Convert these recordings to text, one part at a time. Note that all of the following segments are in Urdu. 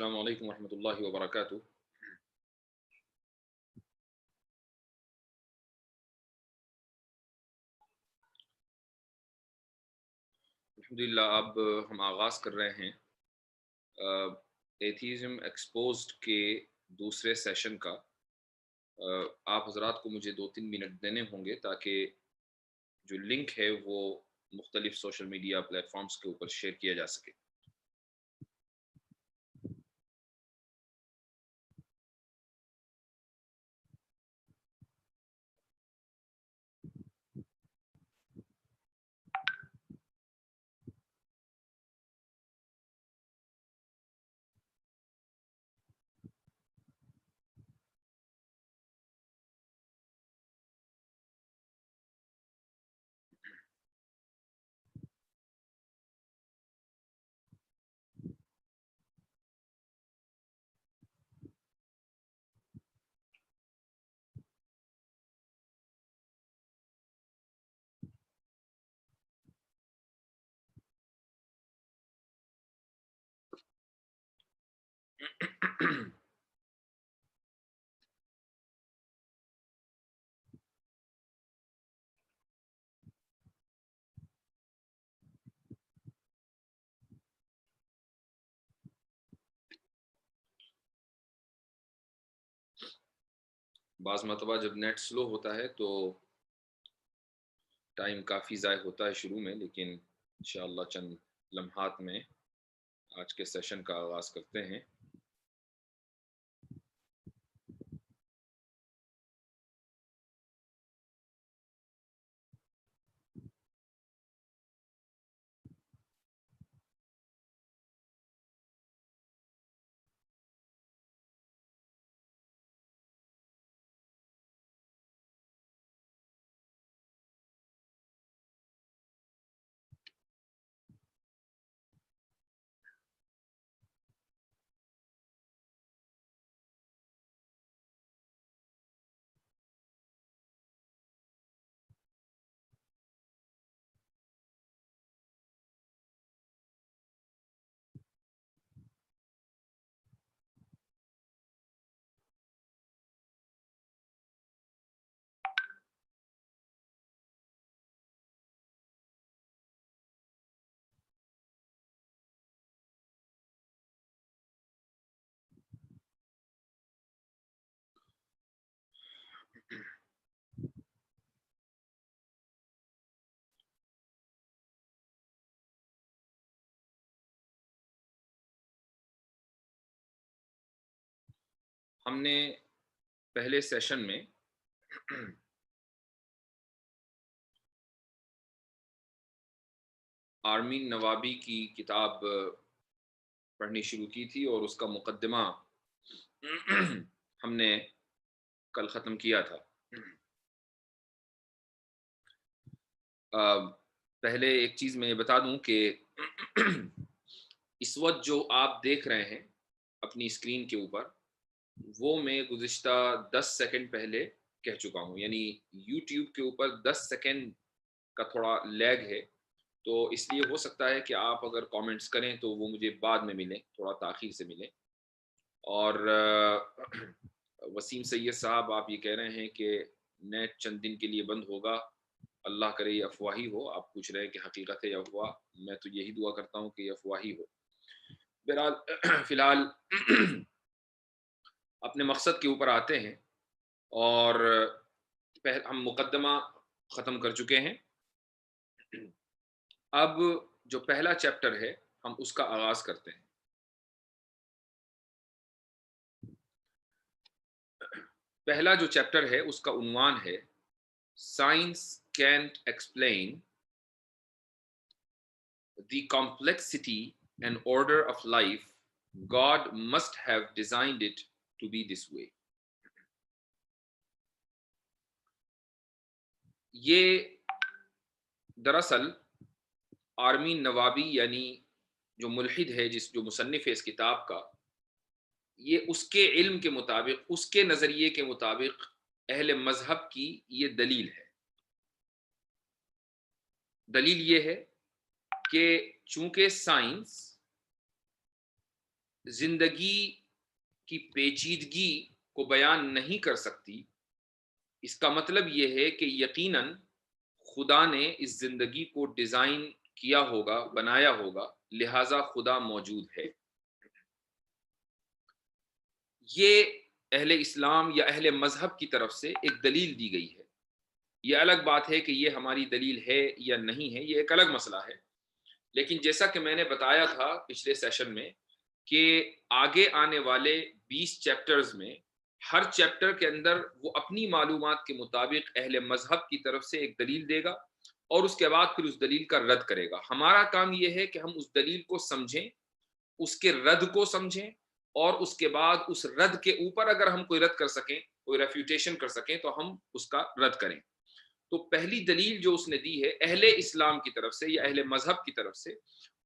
السلام علیکم ورحمۃ اللہ وبرکاتہ۔ الحمدللہ اب ہم آغاز کر رہے ہیں ایتھیزم ایکسپوزڈ کے دوسرے سیشن کا۔ آپ حضرات کو مجھے 2-3 منٹ دینے ہوں گے تاکہ جو لنک ہے وہ مختلف سوشل میڈیا پلیٹ فارمز کے اوپر شیئر کیا جا سکے۔ بعض مرتبہ جب نیٹ سلو ہوتا ہے تو ٹائم کافی ضائع ہوتا ہے شروع میں، لیکن انشاءاللہ چند لمحات میں آج کے سیشن کا آغاز کرتے ہیں۔ ہم نے پہلے سیشن میں آرمین نوابی کی کتاب پڑھنی شروع کی تھی اور اس کا مقدمہ ہم نے کل ختم کیا تھا۔ پہلے ایک چیز میں یہ بتا دوں کہ اس وقت جو آپ دیکھ رہے ہیں اپنی اسکرین کے اوپر، وہ میں گزشتہ 10 سیکنڈ پہلے کہہ چکا ہوں، یعنی یوٹیوب کے اوپر 10 سیکنڈ کا تھوڑا لیگ ہے، تو اس لیے ہو سکتا ہے کہ آپ اگر کامنٹس کریں تو وہ مجھے بعد میں ملیں، تھوڑا تاخیر سے ملیں۔ اور وسیم سید صاحب آپ یہ کہہ رہے ہیں کہ نیٹ چند دن کے لیے بند ہوگا، اللہ کرے یہ افواہی ہو۔ آپ پوچھ رہے ہیں کہ حقیقت ہے یا افواہ؟ میں تو یہی دعا کرتا ہوں کہ یہ افواہی ہو۔ بہرحال فی الحال اپنے مقصد کے اوپر آتے ہیں، اور ہم مقدمہ ختم کر چکے ہیں۔ اب جو پہلا چیپٹر ہے ہم اس کا آغاز کرتے ہیں۔ پہلا جو چیپٹر ہے اس کا عنوان ہے science can't explain the complexity and order of life, God must have designed it to be this way. یہ دراصل آرمین نوابی یعنی جو ملحد ہے، جو مصنف ہے اس کتاب کا، یہ اس کے علم کے مطابق، اس کے نظریے کے مطابق اہل مذہب کی یہ دلیل ہے۔ دلیل یہ ہے کہ چونکہ سائنس زندگی کی پیچیدگی کو بیان نہیں کر سکتی، اس کا مطلب یہ ہے کہ یقیناً خدا نے اس زندگی کو ڈیزائن کیا ہوگا، بنایا ہوگا، لہٰذا خدا موجود ہے۔ یہ اہل اسلام یا اہل مذہب کی طرف سے ایک دلیل دی گئی ہے۔ یہ الگ بات ہے کہ یہ ہماری دلیل ہے یا نہیں ہے، یہ ایک الگ مسئلہ ہے۔ لیکن جیسا کہ میں نے بتایا تھا پچھلے سیشن میں کہ آگے آنے والے 20 چیپٹرز میں ہر چیپٹر کے اندر وہ اپنی معلومات کے مطابق اہل مذہب کی طرف سے ایک دلیل دے گا اور اس کے بعد پھر اس دلیل کا رد کرے گا۔ ہمارا کام یہ ہے کہ ہم اس دلیل کو سمجھیں، اس کے رد کو سمجھیں، اور اس کے بعد اس رد کے اوپر اگر ہم کوئی رد کر سکیں، کوئی ریفیوٹیشن کر سکیں، تو ہم اس کا رد کریں۔ تو پہلی دلیل جو اس نے دی ہے اہل اسلام کی طرف سے یا اہل مذہب کی طرف سے،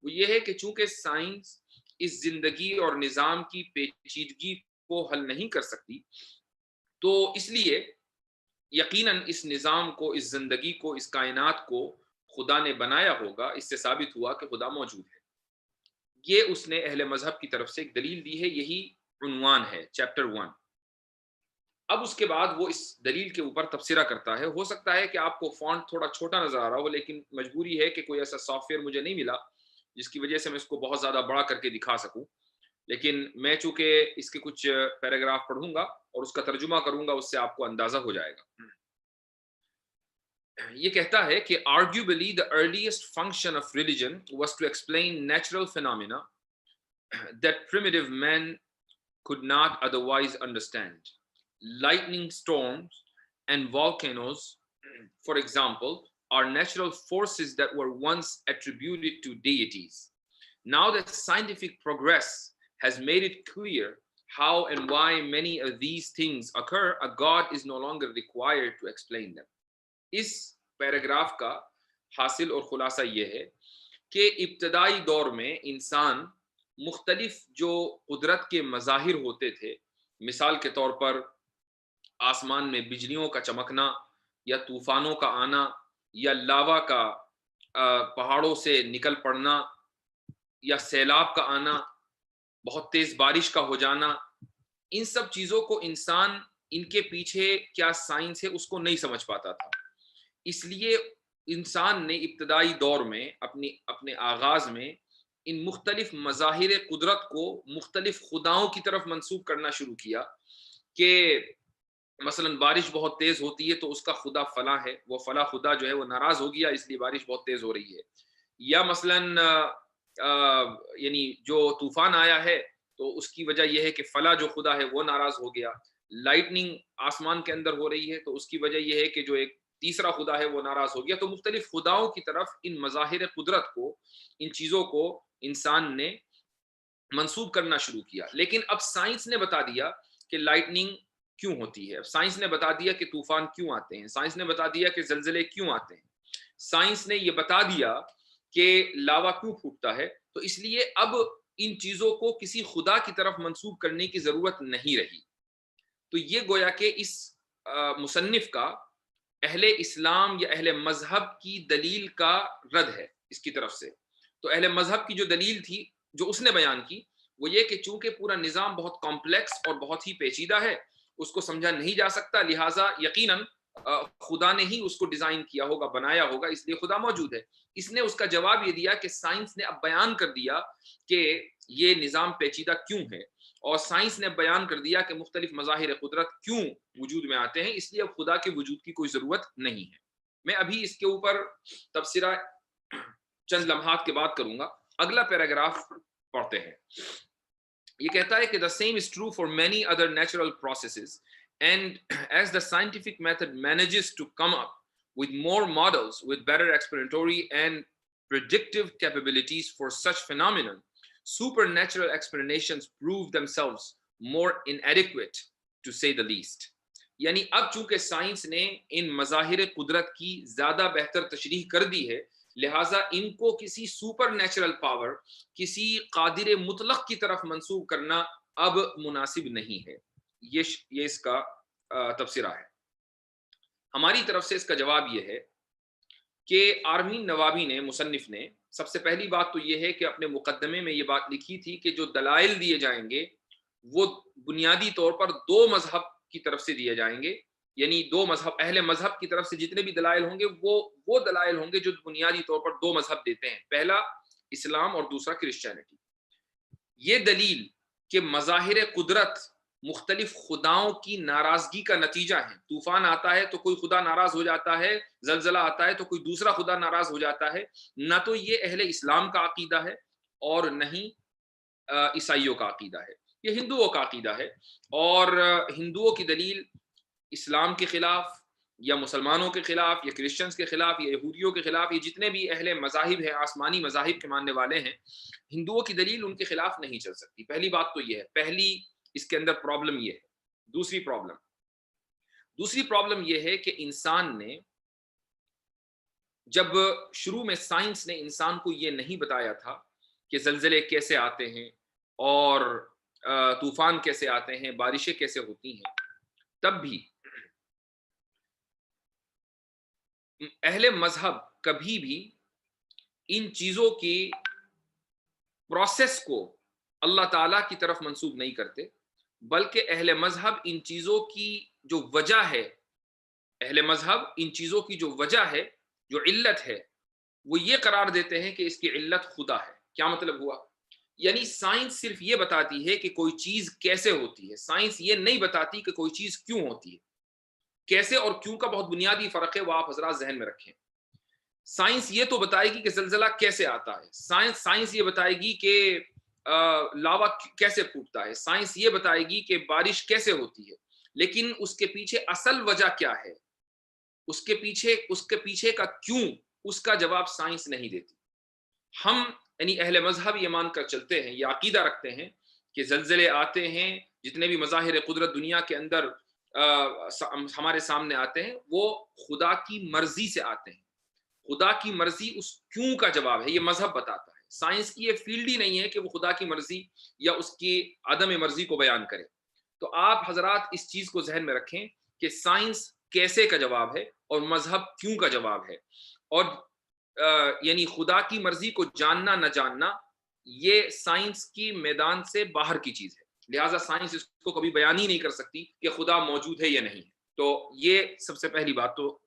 وہ یہ ہے کہ چونکہ سائنس اس زندگی اور نظام کی پیچیدگی کو حل نہیں کر سکتی، تو اس لیے یقیناً اس نظام کو، اس زندگی کو، اس کائنات کو خدا نے بنایا ہوگا۔ اس سے ثابت ہوا کہ خدا موجود ہے۔ یہ اس نے اہل مذہب کی طرف سے ایک دلیل دی ہے، یہی عنوان ہے چیپٹر 1۔ اب اس کے بعد وہ اس دلیل کے اوپر تبصرہ کرتا ہے۔ ہو سکتا ہے کہ آپ کو فونٹ تھوڑا چھوٹا نظر آ رہا ہو، لیکن مجبوری ہے کہ کوئی ایسا سافٹ ویئر مجھے نہیں ملا جس کی وجہ سے میں اس کو بہت زیادہ بڑا کر کے دکھا سکوں، لیکن میں چونکہ اس کے کچھ پیراگراف پڑھوں گا اور اس کا ترجمہ کروں گا، اس سے آپ کو اندازہ ہو جائے گا۔ یہ کہتا ہے کہ arguably the earliest function of religion was to explain natural phenomena that primitive men could not otherwise understand. Lightning storms and volcanoes, for example, are natural forces that were once attributed to deities. Now that scientific progress has made it clear how and why many of these things occur, a god is no longer required to explain them. اس پیراگراف کا حاصل اور خلاصہ یہ ہے کہ ابتدائی دور میں انسان مختلف جو قدرت کے مظاہر ہوتے تھے، مثال کے طور پر آسمان میں بجلیوں کا چمکنا یا طوفانوں کا آنا یا لاوا کا پہاڑوں سے نکل پڑنا یا سیلاب کا آنا، بہت تیز بارش کا ہو جانا، ان سب چیزوں کو انسان، ان کے پیچھے کیا سائنس ہے اس کو نہیں سمجھ پاتا تھا۔ اس لیے انسان نے ابتدائی دور میں اپنے آغاز میں ان مختلف مظاہر قدرت کو مختلف خداؤں کی طرف منسوب کرنا شروع کیا کہ مثلا بارش بہت تیز ہوتی ہے تو اس کا خدا فلاں ہے، وہ فلاں خدا جو ہے وہ ناراض ہو گیا اس لیے بارش بہت تیز ہو رہی ہے، یا مثلا یعنی جو طوفان آیا ہے تو اس کی وجہ یہ ہے کہ فلاں جو خدا ہے وہ ناراض ہو گیا، لائٹننگ آسمان کے اندر ہو رہی ہے تو اس کی وجہ یہ ہے کہ جو ایک تیسرا خدا ہے وہ ناراض ہو گیا۔ تو مختلف خداؤں کی طرف ان مظاہر قدرت کو، ان چیزوں کو انسان نے منسوب کرنا شروع کیا۔ لیکن اب سائنس نے بتا دیا کہ لائٹننگ کیوں ہوتی ہے، سائنس نے بتا دیا کہ طوفان کیوں آتے ہیں، سائنس نے بتا دیا کہ زلزلے کیوں آتے ہیں، سائنس نے یہ بتا دیا کہ لاوا کیوں پھوٹتا ہے، تو اس لیے اب ان چیزوں کو کسی خدا کی طرف منسوب کرنے کی ضرورت نہیں رہی۔ تو یہ گویا کہ اس مصنف کا اہل اسلام یا اہل مذہب کی دلیل کا رد ہے اس کی طرف سے۔ تو اہل مذہب کی جو دلیل تھی جو اس نے بیان کی وہ یہ کہ چونکہ پورا نظام بہت کمپلیکس اور بہت ہی پیچیدہ ہے، اس کو سمجھا نہیں جا سکتا، لہٰذا یقیناً خدا نے ہی اس کو ڈیزائن کیا ہوگا، بنایا ہوگا، اس لیے خدا موجود ہے۔ اس نے اس کا جواب یہ دیا کہ سائنس نے اب بیان کر دیا کہ یہ نظام پیچیدہ کیوں ہے، اور سائنس نے بیان کر دیا کہ مختلف مظاہر قدرت کیوں وجود میں آتے ہیں، اس لیے اب خدا کے وجود کی کوئی ضرورت نہیں ہے۔ میں ابھی اس کے اوپر تبصرہ چند لمحات کے بعد کروں گا۔ اگلا پیراگراف پڑھتے ہیں۔ یہ کہتا ہے کہ the same is true for many other natural processes, and as the scientific method manages to come up with more models with better explanatory and predictive capabilities for such phenomenon, supernatural explanations prove themselves more inadequate to say the least. یعنی اب چونکہ سائنس نے ان مظاہر قدرت کی زیادہ بہتر تشریح کر دی ہے، لہٰذا ان کو کسی سپر نیچرل پاور، کسی قادر مطلق کی طرف منسوب کرنا اب مناسب نہیں ہے۔ یہ اس کا تبصرہ ہے۔ ہماری طرف سے اس کا جواب یہ ہے کہ آرمین نوابی نے، مصنف نے، سب سے پہلی بات تو یہ ہے کہ اپنے مقدمے میں یہ بات لکھی تھی کہ جو دلائل دیے جائیں گے وہ بنیادی طور پر دو مذہب کی طرف سے دیے جائیں گے، یعنی دو مذہب، اہل مذہب کی طرف سے جتنے بھی دلائل ہوں گے وہ دلائل ہوں گے جو بنیادی طور پر دو مذہب دیتے ہیں، پہلا اسلام اور دوسرا کرسچینٹی۔ یہ دلیل کہ مظاہر قدرت مختلف خداؤں کی ناراضگی کا نتیجہ ہے، طوفان آتا ہے تو کوئی خدا ناراض ہو جاتا ہے، زلزلہ آتا ہے تو کوئی دوسرا خدا ناراض ہو جاتا ہے، نہ تو یہ اہل اسلام کا عقیدہ ہے اور نہ ہی عیسائیوں کا عقیدہ ہے، یہ ہندوؤں کا عقیدہ ہے۔ اور ہندوؤں کی دلیل اسلام کے خلاف یا مسلمانوں کے خلاف یا کرسچنز کے خلاف یا یہودیوں کے خلاف، یہ جتنے بھی اہل مذاہب ہیں، آسمانی مذاہب کے ماننے والے ہیں، ہندوؤں کی دلیل ان کے خلاف نہیں چل سکتی۔ پہلی بات تو یہ ہے، پہلی اس کے اندر پرابلم یہ ہے۔ دوسری پرابلم یہ ہے کہ انسان نے جب شروع میں سائنس نے انسان کو یہ نہیں بتایا تھا کہ زلزلے کیسے آتے ہیں اور طوفان کیسے آتے ہیں، بارشیں کیسے ہوتی ہیں، تب بھی اہل مذہب کبھی بھی ان چیزوں کی پروسیس کو اللہ تعالیٰ کی طرف منسوب نہیں کرتے، بلکہ اہل مذہب ان چیزوں کی جو وجہ ہے، اہل مذہب ان چیزوں کی جو وجہ ہے، جو علت ہے، وہ یہ قرار دیتے ہیں کہ اس کی علت خدا ہے۔ کیا مطلب ہوا؟ یعنی سائنس صرف یہ بتاتی ہے کہ کوئی چیز کیسے ہوتی ہے، سائنس یہ نہیں بتاتی کہ کوئی چیز کیوں ہوتی ہے۔ کیسے اور کیوں کا بہت بنیادی فرق ہے، وہ آپ حضرات ذہن میں رکھیں۔ سائنس یہ تو بتائے گی کہ زلزلہ کیسے آتا ہے، سائنس یہ بتائے گی کہ لاوا کیسے پھوٹتا ہے، سائنس یہ بتائے گی کہ بارش کیسے ہوتی ہے، لیکن اس کے پیچھے اصل وجہ کیا ہے، اس کے پیچھے کا کیوں، اس کا جواب سائنس نہیں دیتی۔ ہم یعنی اہل مذہب یہ مان کر چلتے ہیں، یہ عقیدہ رکھتے ہیں کہ زلزلے آتے ہیں، جتنے بھی مظاہر قدرت دنیا کے اندر ہمارے سامنے آتے ہیں، وہ خدا کی مرضی سے آتے ہیں۔ خدا کی مرضی اس کیوں کا جواب ہے، یہ مذہب بتاتا ہے۔ سائنس کی یہ فیلڈ ہی نہیں ہے کہ وہ خدا کی مرضی یا اس کی عدم مرضی کو بیان کرے۔ تو آپ حضرات اس چیز کو ذہن میں رکھیں کہ سائنس کیسے کا جواب ہے اور مذہب کیوں کا جواب ہے، اور یعنی خدا کی مرضی کو جاننا نہ جاننا یہ سائنس کی میدان سے باہر کی چیز ہے، لہٰذا سائنس اس کو کبھی بیان ہی نہیں کر سکتی کہ خدا موجود ہے یا نہیں ہے۔ تو یہ سب سے پہلی بات، تو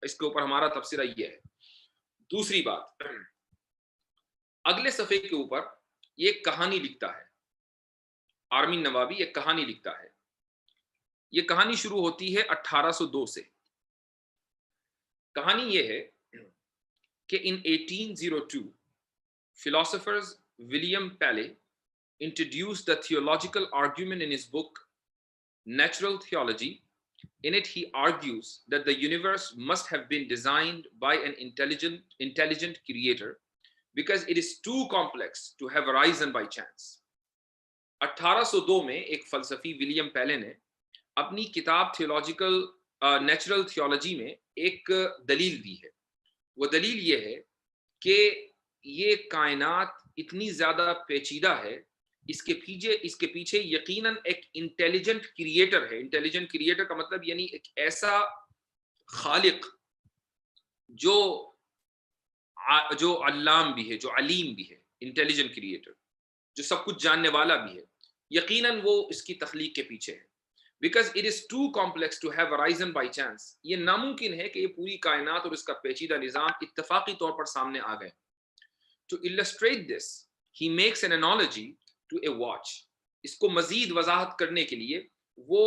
اس کے اوپر ہمارا تبصرہ یہ ہے۔ دوسری بات، اگلے صفحے کے اوپر یہ کہانی لکھتا ہے، آرمین نوابی ایک کہانی لکھتا ہے۔ یہ کہانی شروع ہوتی ہے 1802 سے۔ کہانی یہ ہے کہ in 1802 philosophers William Paley introduced the theological argument in his book Natural Theology. In it he argues that the universe must have been designed by an intelligent creator because it is too complex to have arisen by chance. 1802 میں ایک فلسفی ولیم پیلے نے اپنی کتاب تھیولوجیکل نیچرل تھیولوجی میں ایک دلیل دی ہے۔ وہ دلیل یہ ہے کہ یہ کائنات اتنی زیادہ پیچیدہ ہے، اس کے پیچھے یقیناً ایک انٹیلیجنٹ کریٹر ہے۔ انٹیلیجنٹ کریٹر کا مطلب یعنی ایک ایسا خالق جو علام بھی ہے، جو علیم بھی ہے، انٹیلیجنٹ کریٹر جو سب کچھ جاننے والا بھی ہے، یقیناً وہ اس کی تخلیق کے پیچھے ہے۔ Because it is too complex to have arisen by chance. یہ ناممکن ہے کہ یہ پوری کائنات اور اس کا پیچیدہ نظام اتفاقی طور پر سامنے آ گئے۔ To illustrate this, he makes an analogy to a watch. اس کو مزید وضاحت کرنے کے لیے وہ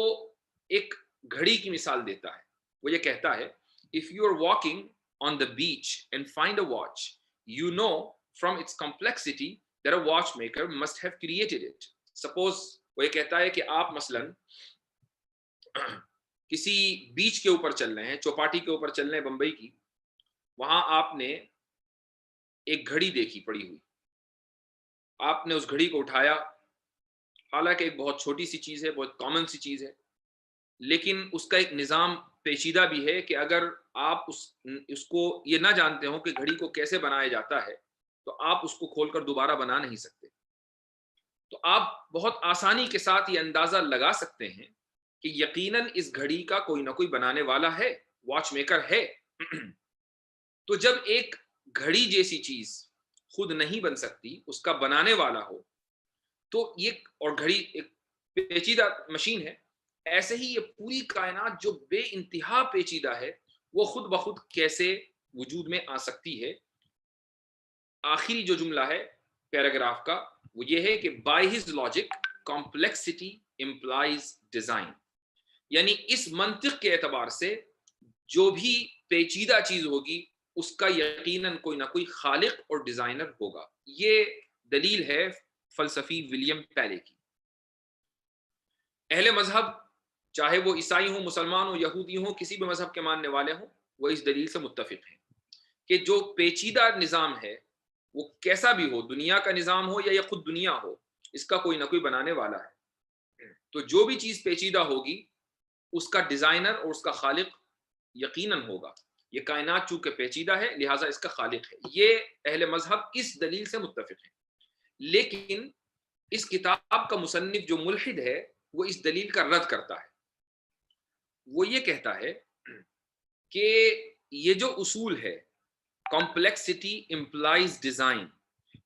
ایک گھڑی کی مثال دیتا ہے۔ وہ یہ کہتا ہے if you are walking on the beach and find a watch, you know from its complexity that a watchmaker must have created it. Suppose وہ یہ کہتا ہے کہ آپ مثلاً کسی بیچ کے اوپر چل رہے ہیں، چوپاٹی کے اوپر چل رہے ہیں بمبئی کی، وہاں آپ نے ایک گھڑی دیکھی پڑی ہوئی، آپ نے اس گھڑی کو اٹھایا، حالانکہ ایک بہت چھوٹی سی چیز ہے، بہت کامن سی چیز ہے، لیکن اس کا ایک نظام پیچیدہ بھی ہے کہ اگر آپ اس کو یہ نہ جانتے ہوں کہ گھڑی کو کیسے بنایا جاتا ہے تو آپ اس کو کھول کر دوبارہ بنا نہیں سکتے۔ تو آپ بہت آسانی کے ساتھ یہ اندازہ لگا سکتے ہیں کہ یقیناً اس گھڑی کا کوئی نہ کوئی بنانے والا ہے، واچ میکر ہے۔ تو جب ایک گھڑی جیسی چیز خود نہیں بن سکتی، اس کا بنانے والا ہو، تو یہ اور گھڑی ایک پیچیدہ مشین ہے، ایسے ہی یہ پوری کائنات جو بے انتہا پیچیدہ ہے وہ خود بخود کیسے وجود میں آ سکتی ہے۔ آخری جو جملہ ہے پیراگراف کا وہ یہ ہے کہ by his logic complexity employs design, یعنی اس منطق کے اعتبار سے جو بھی پیچیدہ چیز ہوگی اس کا یقیناً کوئی نہ کوئی خالق اور ڈیزائنر ہوگا۔ یہ دلیل ہے فلسفی ولیم پیلے کی۔ اہل مذہب چاہے وہ عیسائی ہوں، مسلمان ہوں، یہودی ہوں، کسی بھی مذہب کے ماننے والے ہوں، وہ اس دلیل سے متفق ہیں کہ جو پیچیدہ نظام ہے وہ کیسا بھی ہو، دنیا کا نظام ہو یا یہ خود دنیا ہو، اس کا کوئی نہ کوئی بنانے والا ہے۔ تو جو بھی چیز پیچیدہ ہوگی اس کا ڈیزائنر اور اس کا خالق یقیناً ہوگا۔ یہ کائنات چونکہ پیچیدہ ہے لہٰذا اس کا خالق ہے۔ یہ اہل مذہب اس دلیل سے متفق ہیں، لیکن اس کتاب کا مصنف جو ملحد ہے وہ اس دلیل کا رد کرتا ہے۔ وہ یہ کہتا ہے کہ یہ جو اصول ہے کمپلیکسٹی امپلائز ڈیزائن،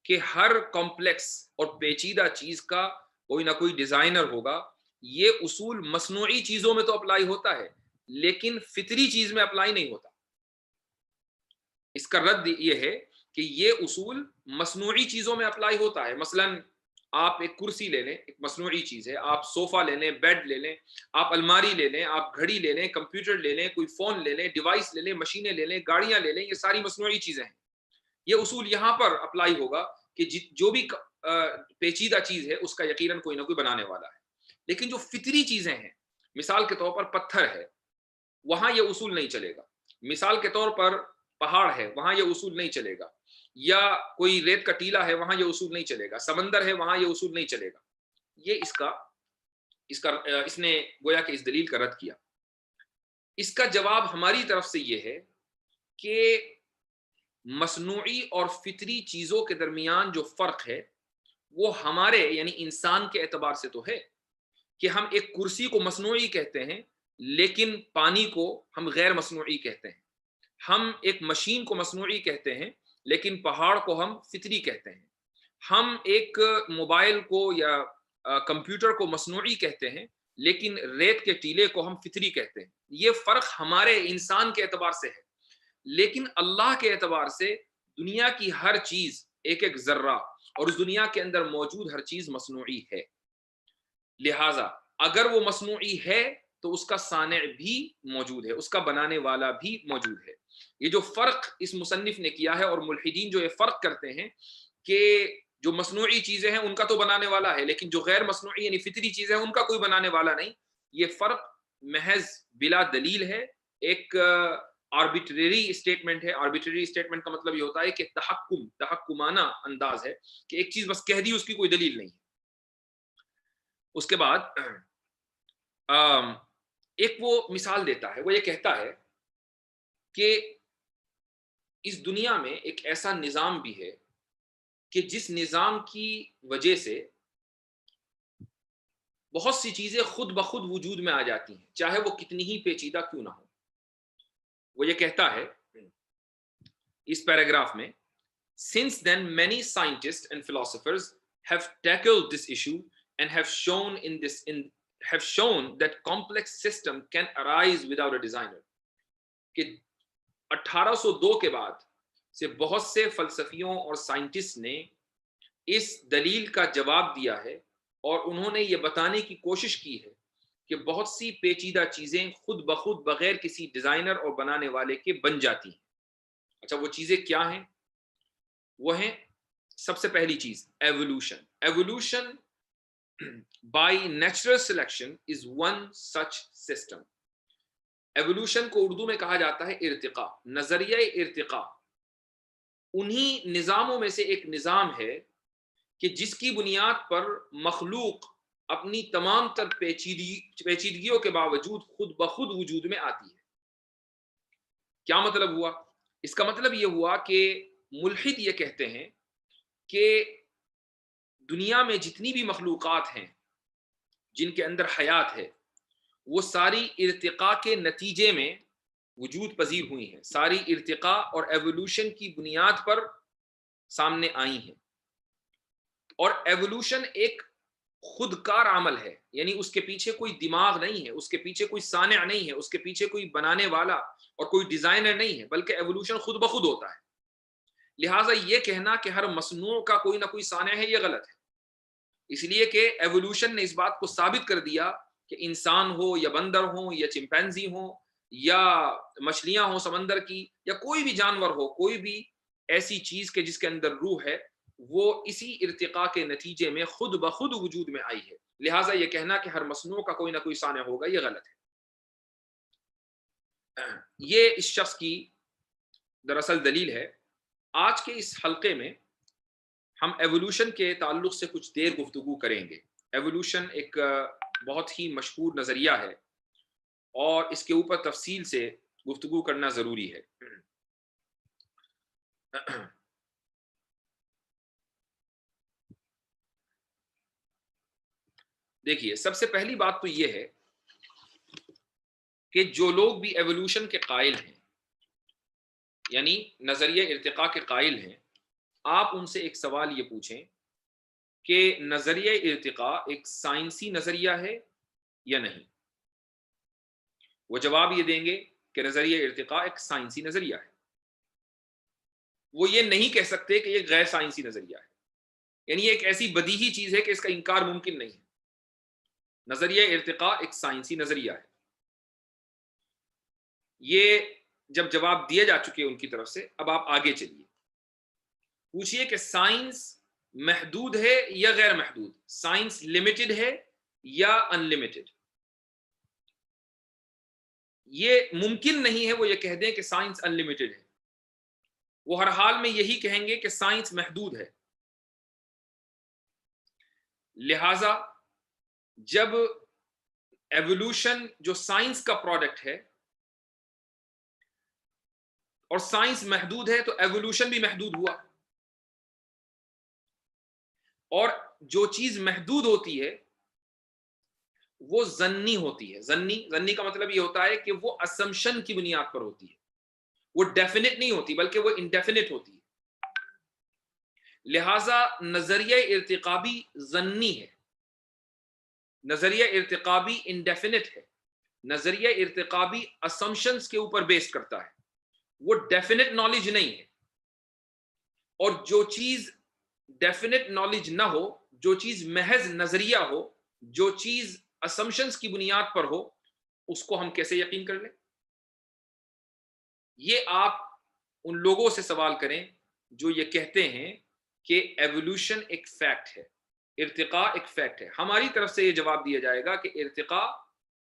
کہ ہر کمپلیکس اور پیچیدہ چیز کا کوئی نہ کوئی ڈیزائنر ہوگا، یہ اصول مصنوعی چیزوں میں تو اپلائی ہوتا ہے لیکن فطری چیز میں اپلائی نہیں ہوتا۔ اس کا رد یہ ہے کہ یہ اصول مصنوعی چیزوں میں اپلائی ہوتا ہے۔ مثلاً آپ ایک کرسی لے لیں، ایک مصنوعی چیز ہے، آپ صوفہ لے لیں، بیڈ لے لیں، آپ الماری لے لیں، آپ گھڑی لے لیں، کمپیوٹر لے لیں، کوئی فون لے لیں، ڈیوائس لے لیں، مشینیں لے لیں، گاڑیاں لے لیں، یہ ساری مصنوعی چیزیں ہیں۔ یہ اصول یہاں پر اپلائی ہوگا کہ جو بھی پیچیدہ چیز ہے اس کا یقیناً کوئی نہ کوئی بنانے والا ہے۔ لیکن جو فطری چیزیں ہیں، مثال کے طور پر پتھر ہے، وہاں یہ اصول نہیں چلے گا۔ مثال کے طور پر پہاڑ ہے، وہاں یہ اصول نہیں چلے گا۔ یا کوئی ریت کا ٹیلا ہے، وہاں یہ اصول نہیں چلے گا۔ سمندر ہے، وہاں یہ اصول نہیں چلے گا۔ یہ اس نے گویا کہ اس دلیل کا رد کیا۔ اس کا جواب ہماری طرف سے یہ ہے کہ مصنوعی اور فطری چیزوں کے درمیان جو فرق ہے وہ ہمارے یعنی انسان کے اعتبار سے تو ہے کہ ہم ایک کرسی کو مصنوعی کہتے ہیں لیکن پانی کو ہم غیر مصنوعی کہتے ہیں۔ ہم ایک مشین کو مصنوعی کہتے ہیں لیکن پہاڑ کو ہم فطری کہتے ہیں۔ ہم ایک موبائل کو یا کمپیوٹر کو مصنوعی کہتے ہیں لیکن ریت کے ٹیلے کو ہم فطری کہتے ہیں۔ یہ فرق ہمارے انسان کے اعتبار سے ہے، لیکن اللہ کے اعتبار سے دنیا کی ہر چیز ایک ایک ذرہ اور اس دنیا کے اندر موجود ہر چیز مصنوعی ہے۔ لہٰذا اگر وہ مصنوعی ہے تو اس کا صانع بھی موجود ہے، اس کا بنانے والا بھی موجود ہے۔ یہ جو فرق اس مصنف نے کیا ہے، اور ملحدین جو یہ فرق کرتے ہیں کہ جو مصنوعی چیزیں ہیں ان کا تو بنانے والا ہے لیکن جو غیر مصنوعی یعنی فطری چیزیں ہیں ان کا کوئی بنانے والا نہیں، یہ فرق محض بلا دلیل ہے، ایک آربیٹری اسٹیٹمنٹ ہے۔ آربیٹری اسٹیٹمنٹ کا مطلب یہ ہوتا ہے کہ تحکمانہ انداز ہے کہ ایک چیز بس کہہ دی، اس کی کوئی دلیل نہیں ہے۔ اس کے بعد ایک وہ مثال دیتا ہے، وہ یہ کہتا ہے کہ اس دنیا میں ایک ایسا نظام بھی ہے کہ جس نظام کی وجہ سے بہت سی چیزیں خود بخود وجود میں آ جاتی ہیں چاہے وہ کتنی ہی پیچیدہ کیوں نہ ہو۔ وہ یہ کہتا ہے اس پیراگراف میں since then many scientists and philosophers have tackled this issue and have shown that complex system can arise without a designer، کہ 1802 کے بعد سے بہت سے فلسفیوں اور سائنٹسٹ نے اس دلیل کا جواب دیا ہے اور انہوں نے یہ بتانے کی کوشش کی ہے کہ بہت سی پیچیدہ چیزیں خود بخود بغیر کسی ڈیزائنر اور بنانے والے کے بن جاتی ہیں۔ اچھا، وہ چیزیں کیا ہیں؟ وہ ہیں سب سے پہلی چیز evolution. Evolution by natural selection is one such system. Evolution کو اردو میں کہا جاتا ہے ارتقاء، نظریہ ارتقاء۔ انہی نظاموں میں سے ایک نظام ہے کہ جس کی بنیاد پر مخلوق اپنی تمام تر پیچیدگیوں کے باوجود خود بخود وجود میں آتی ہے۔ کیا مطلب ہوا؟ اس کا مطلب یہ ہوا کہ ملحد یہ کہتے ہیں کہ دنیا میں جتنی بھی مخلوقات ہیں جن کے اندر حیات ہے وہ ساری ارتقاء کے نتیجے میں وجود پذیر ہوئی ہیں، ساری ارتقاء اور ایوولوشن کی بنیاد پر سامنے آئی ہیں. اور ایوولوشن ایک خودکار عمل ہے، یعنی اس کے پیچھے کوئی دماغ نہیں ہے، اس کے پیچھے کوئی صانع نہیں ہے، اس کے پیچھے کوئی بنانے والا اور کوئی ڈیزائنر نہیں ہے، بلکہ ایوولوشن خود بخود ہوتا ہے. لہٰذا یہ کہنا کہ ہر مصنوع کا کوئی نہ کوئی صانع ہے، یہ غلط ہے. اس لیے کہ ایوولوشن نے اس بات کو ثابت کر دیا کہ انسان ہو یا بندر ہو یا چمپینزی ہو یا مچھلیاں ہوں سمندر کی، یا کوئی بھی جانور ہو، کوئی بھی ایسی چیز کے جس کے اندر روح ہے، وہ اسی ارتقاء کے نتیجے میں خود بخود وجود میں آئی ہے. لہٰذا یہ کہنا کہ ہر مصنوع کا کوئی نہ کوئی صانع ہوگا، یہ غلط ہے. یہ اس شخص کی دراصل دلیل ہے. آج کے اس حلقے میں ہم ایوولوشن کے تعلق سے کچھ دیر گفتگو کریں گے. ایوولوشن ایک بہت ہی مشہور نظریہ ہے اور اس کے اوپر تفصیل سے گفتگو کرنا ضروری ہے. دیکھیے، سب سے پہلی بات تو یہ ہے کہ جو لوگ بھی ایوولوشن کے قائل ہیں، یعنی نظریہ ارتقاء کے قائل ہیں، آپ ان سے ایک سوال یہ پوچھیں کہ نظریہ ارتقاء ایک سائنسی نظریہ ہے یا نہیں. وہ جواب یہ دیں گے کہ نظریہ ارتقاء ایک سائنسی نظریہ ہے. وہ یہ نہیں کہہ سکتے کہ یہ غیر سائنسی نظریہ ہے، یعنی یہ ایک ایسی بدیہی چیز ہے کہ اس کا انکار ممکن نہیں ہے. نظریہ ارتقاء ایک سائنسی نظریہ ہے. یہ جب جواب دیے جا چکے ان کی طرف سے، اب آپ آگے چلیے، پوچھئے کہ سائنس محدود ہے یا غیر محدود، سائنس لمیٹڈ ہے یا ان لمیٹڈ. یہ ممکن نہیں ہے وہ یہ کہہ دیں کہ سائنس ان لمیٹڈ ہے. وہ ہر حال میں یہی کہیں گے کہ سائنس محدود ہے. لہذا جب ایوولوشن جو سائنس کا پروڈکٹ ہے اور سائنس محدود ہے، تو ایوولوشن بھی محدود ہوا. اور جو چیز محدود ہوتی ہے وہ ظنی ہوتی ہے. ظنی کا مطلب یہ ہوتا ہے کہ وہ اسمپشن کی بنیاد پر ہوتی ہے، وہ ڈیفینٹ نہیں ہوتی بلکہ وہ انڈیفینٹ ہوتی ہے. لہذا نظریہ ارتقابی ظنی ہے، نظریہ ارتقابی انڈیفینٹ ہے، نظریہ ارتقابی اسمپشنز کے اوپر بیس کرتا ہے، وہ ڈیفینٹ نالج نہیں ہے. اور جو چیز ڈیفینٹ نالج نہ ہو، جو چیز محض نظریہ ہو، جو چیز اسمپشنز کی بنیاد پر ہو، اس کو ہم کیسے یقین کر لیں؟ یہ آپ ان لوگوں سے سوال کریں جو یہ کہتے ہیں کہ ایوولوشن ایک فیکٹ ہے، ارتقاء ایک فیکٹ ہے. ہماری طرف سے یہ جواب دیا جائے گا کہ ارتقاء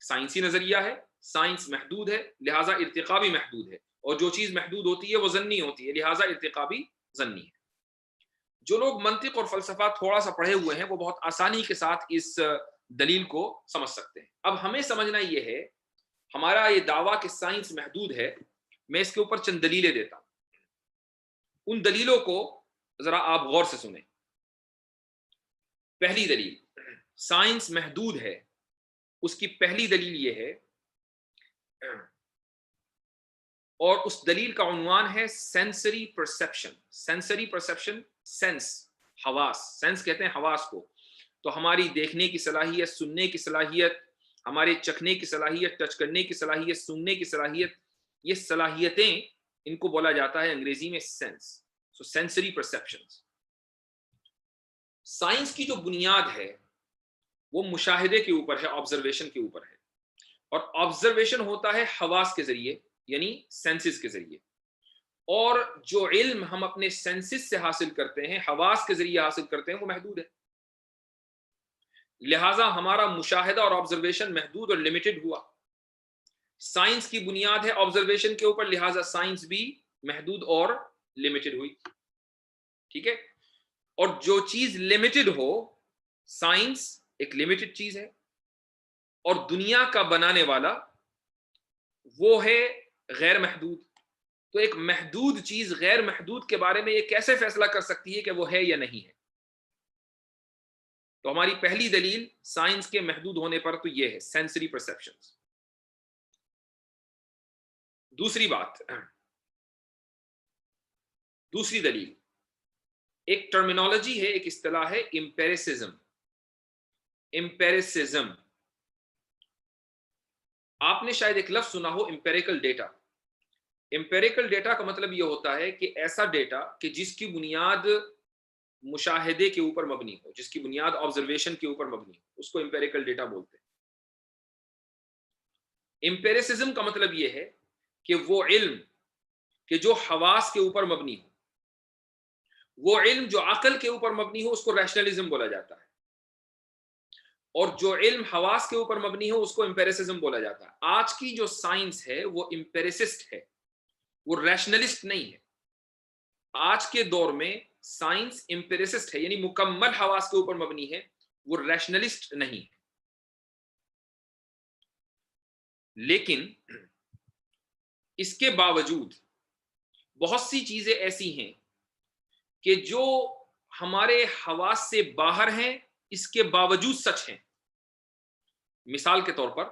سائنسی نظریہ ہے، سائنس محدود ہے، لہٰذا ارتقاء بھی محدود ہے. اور جو چیز محدود ہوتی ہے وہ ظنی ہوتی ہے، لہٰذا ارتقاء بھی ظنی ہے. جو لوگ منطق اور فلسفہ تھوڑا سا پڑھے ہوئے ہیں وہ بہت آسانی کے ساتھ اس دلیل کو سمجھ سکتے ہیں. اب ہمیں سمجھنا یہ ہے، ہمارا یہ دعویٰ کہ سائنس محدود ہے، میں اس کے اوپر چند دلیلیں دیتا ہوں. ان دلیلوں کو ذرا آپ غور سے سنیں. پہلی دلیل، سائنس محدود ہے، اس کی پہلی دلیل یہ ہے، اور اس دلیل کا عنوان ہے sensory perception. Sensory perception, sense, حواس. سینس کہتے ہیں حواس کو. تو ہماری دیکھنے کی صلاحیت، سننے کی صلاحیت، ہمارے چکھنے کی صلاحیت، ٹچ کرنے کی صلاحیت، سننے کی صلاحیت، یہ صلاحیتیں ان کو بولا جاتا ہے انگریزی میں sense. So sensory perceptions. Science کی جو بنیاد ہے وہ مشاہدے کے اوپر ہے، آبزرویشن کے اوپر ہے. اور آبزرویشن ہوتا ہے حواس کے ذریعے، یعنی سینسز کے ذریعے. اور جو علم ہم اپنے سینسز سے حاصل کرتے ہیں، حواس کے ذریعے حاصل کرتے ہیں، وہ محدود ہے. لہٰذا ہمارا مشاہدہ اور آبزرویشن محدود اور لمیٹڈ ہوا. سائنس کی بنیاد ہے آبزرویشن کے اوپر، لہٰذا سائنس بھی محدود اور لمیٹڈ ہوئی. ٹھیک ہے. اور جو چیز لمیٹڈ ہو، سائنس ایک لمیٹڈ چیز ہے، اور دنیا کا بنانے والا وہ ہے غیر محدود. تو ایک محدود چیز غیر محدود کے بارے میں یہ کیسے فیصلہ کر سکتی ہے کہ وہ ہے یا نہیں ہے؟ تو ہماری پہلی دلیل سائنس کے محدود ہونے پر تو یہ ہے، سینسری پرسیپشنز. دوسری بات، دوسری دلیل، ایک ٹرمینالوجی ہے، ایک اصطلاح ہے امپیریسزم. امپیریسزم آپ نے شاید ایک لفظ سنا ہو، امپیریکل ڈیٹا. امپیریکل ڈیٹا کا مطلب یہ ہوتا ہے کہ ایسا ڈیٹا کہ جس کی بنیاد مشاہدے کے اوپر مبنی ہو، جس کی بنیاد آبزرویشن کے اوپر مبنی ہو، اس کو امپیریکل ڈیٹا بولتے ہیں. امپیریسزم کا مطلب یہ ہے کہ وہ علم کہ جو حواس کے اوپر مبنی ہو، وہ علم جو عقل کے اوپر مبنی ہو، اس کو ریشنلزم بولا جاتا ہے. اور جو علم حواس کے اوپر مبنی ہو، اس کو امپیریسزم بولا جاتا ہے. آج کی جو سائنس ہے وہ امپیریسسٹ ہے، وہ ریشنلسٹ نہیں ہے. آج کے دور میں سائنس امپیریسسٹ ہے، یعنی مکمل حواس کے اوپر مبنی ہے، وہ ریشنلسٹ نہیں ہے. لیکن اس کے باوجود بہت سی چیزیں ایسی ہیں کہ جو ہمارے حواس سے باہر ہیں، اس کے باوجود سچ ہیں. مثال کے طور پر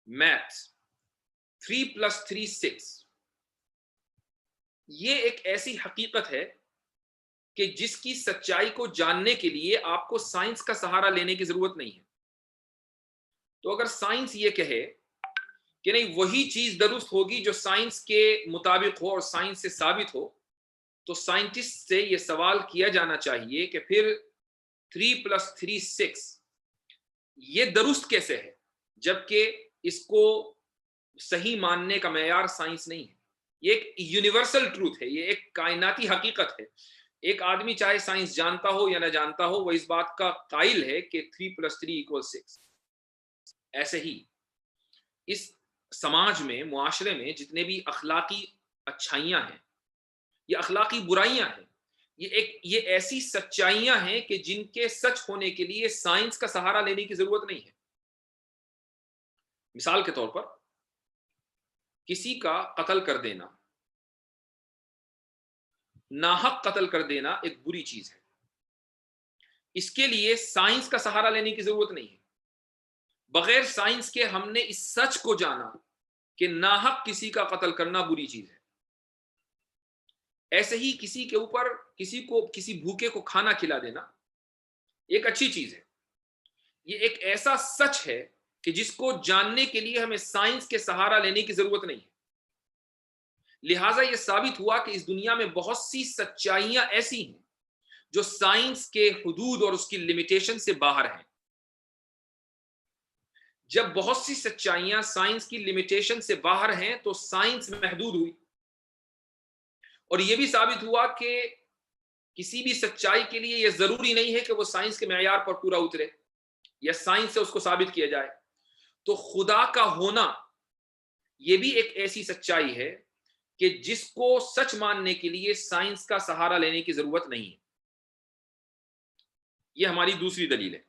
میتھس 3+3 6، یہ ایک ایسی حقیقت ہے کہ جس کی سچائی کو جاننے کے لیے آپ کو سائنس کا سہارا لینے کی ضرورت نہیں ہے. تو اگر سائنس یہ کہے کہ نہیں وہی چیز درست ہوگی جو سائنس کے مطابق ہو اور سائنس سے ثابت ہو، تو سائنٹسٹ سے یہ سوال کیا جانا چاہیے کہ پھر 3+3 6 یہ درست کیسے ہے، جبکہ اس کو صحیح ماننے کا معیار سائنس نہیں ہے. یہ ایک یونیورسل ٹروتھ ہے، یہ ایک کائناتی حقیقت ہے. ایک آدمی چاہے سائنس جانتا ہو یا نہ جانتا ہو، وہ اس بات کا قائل ہے کہ 3+3 = 6. ایسے ہی اس سماج میں، معاشرے میں جتنے بھی اخلاقی اچھائیاں ہیں یا اخلاقی برائیاں ہیں، یہ ایسی سچائیاں ہیں کہ جن کے سچ ہونے کے لیے سائنس کا سہارا لینے کی ضرورت نہیں ہے. مثال کے طور پر کسی کا قتل کر دینا، ناحق قتل کر دینا ایک بری چیز ہے. اس کے لیے سائنس کا سہارا لینے کی ضرورت نہیں ہے. بغیر سائنس کے ہم نے اس سچ کو جانا کہ ناحق کسی کا قتل کرنا بری چیز ہے. ایسے ہی کسی کے اوپر کسی بھوکے کو کھانا کھلا دینا ایک اچھی چیز ہے. یہ ایک ایسا سچ ہے کہ جس کو جاننے کے لیے ہمیں سائنس کے سہارا لینے کی ضرورت نہیں ہے. لہٰذا یہ ثابت ہوا کہ اس دنیا میں بہت سی سچائیاں ایسی ہیں جو سائنس کے حدود اور اس کی لمیٹیشن سے باہر ہیں. جب بہت سی سچائیاں سائنس کی لمیٹیشن سے باہر ہیں تو سائنس محدود ہوئی. اور یہ بھی ثابت ہوا کہ کسی بھی سچائی کے لیے یہ ضروری نہیں ہے کہ وہ سائنس کے معیار پر پورا اترے یا سائنس سے اس کو ثابت کیا جائے. تو خدا کا ہونا یہ بھی ایک ایسی سچائی ہے کہ جس کو سچ ماننے کے لیے سائنس کا سہارا لینے کی ضرورت نہیں ہے. یہ ہماری دوسری دلیل ہے.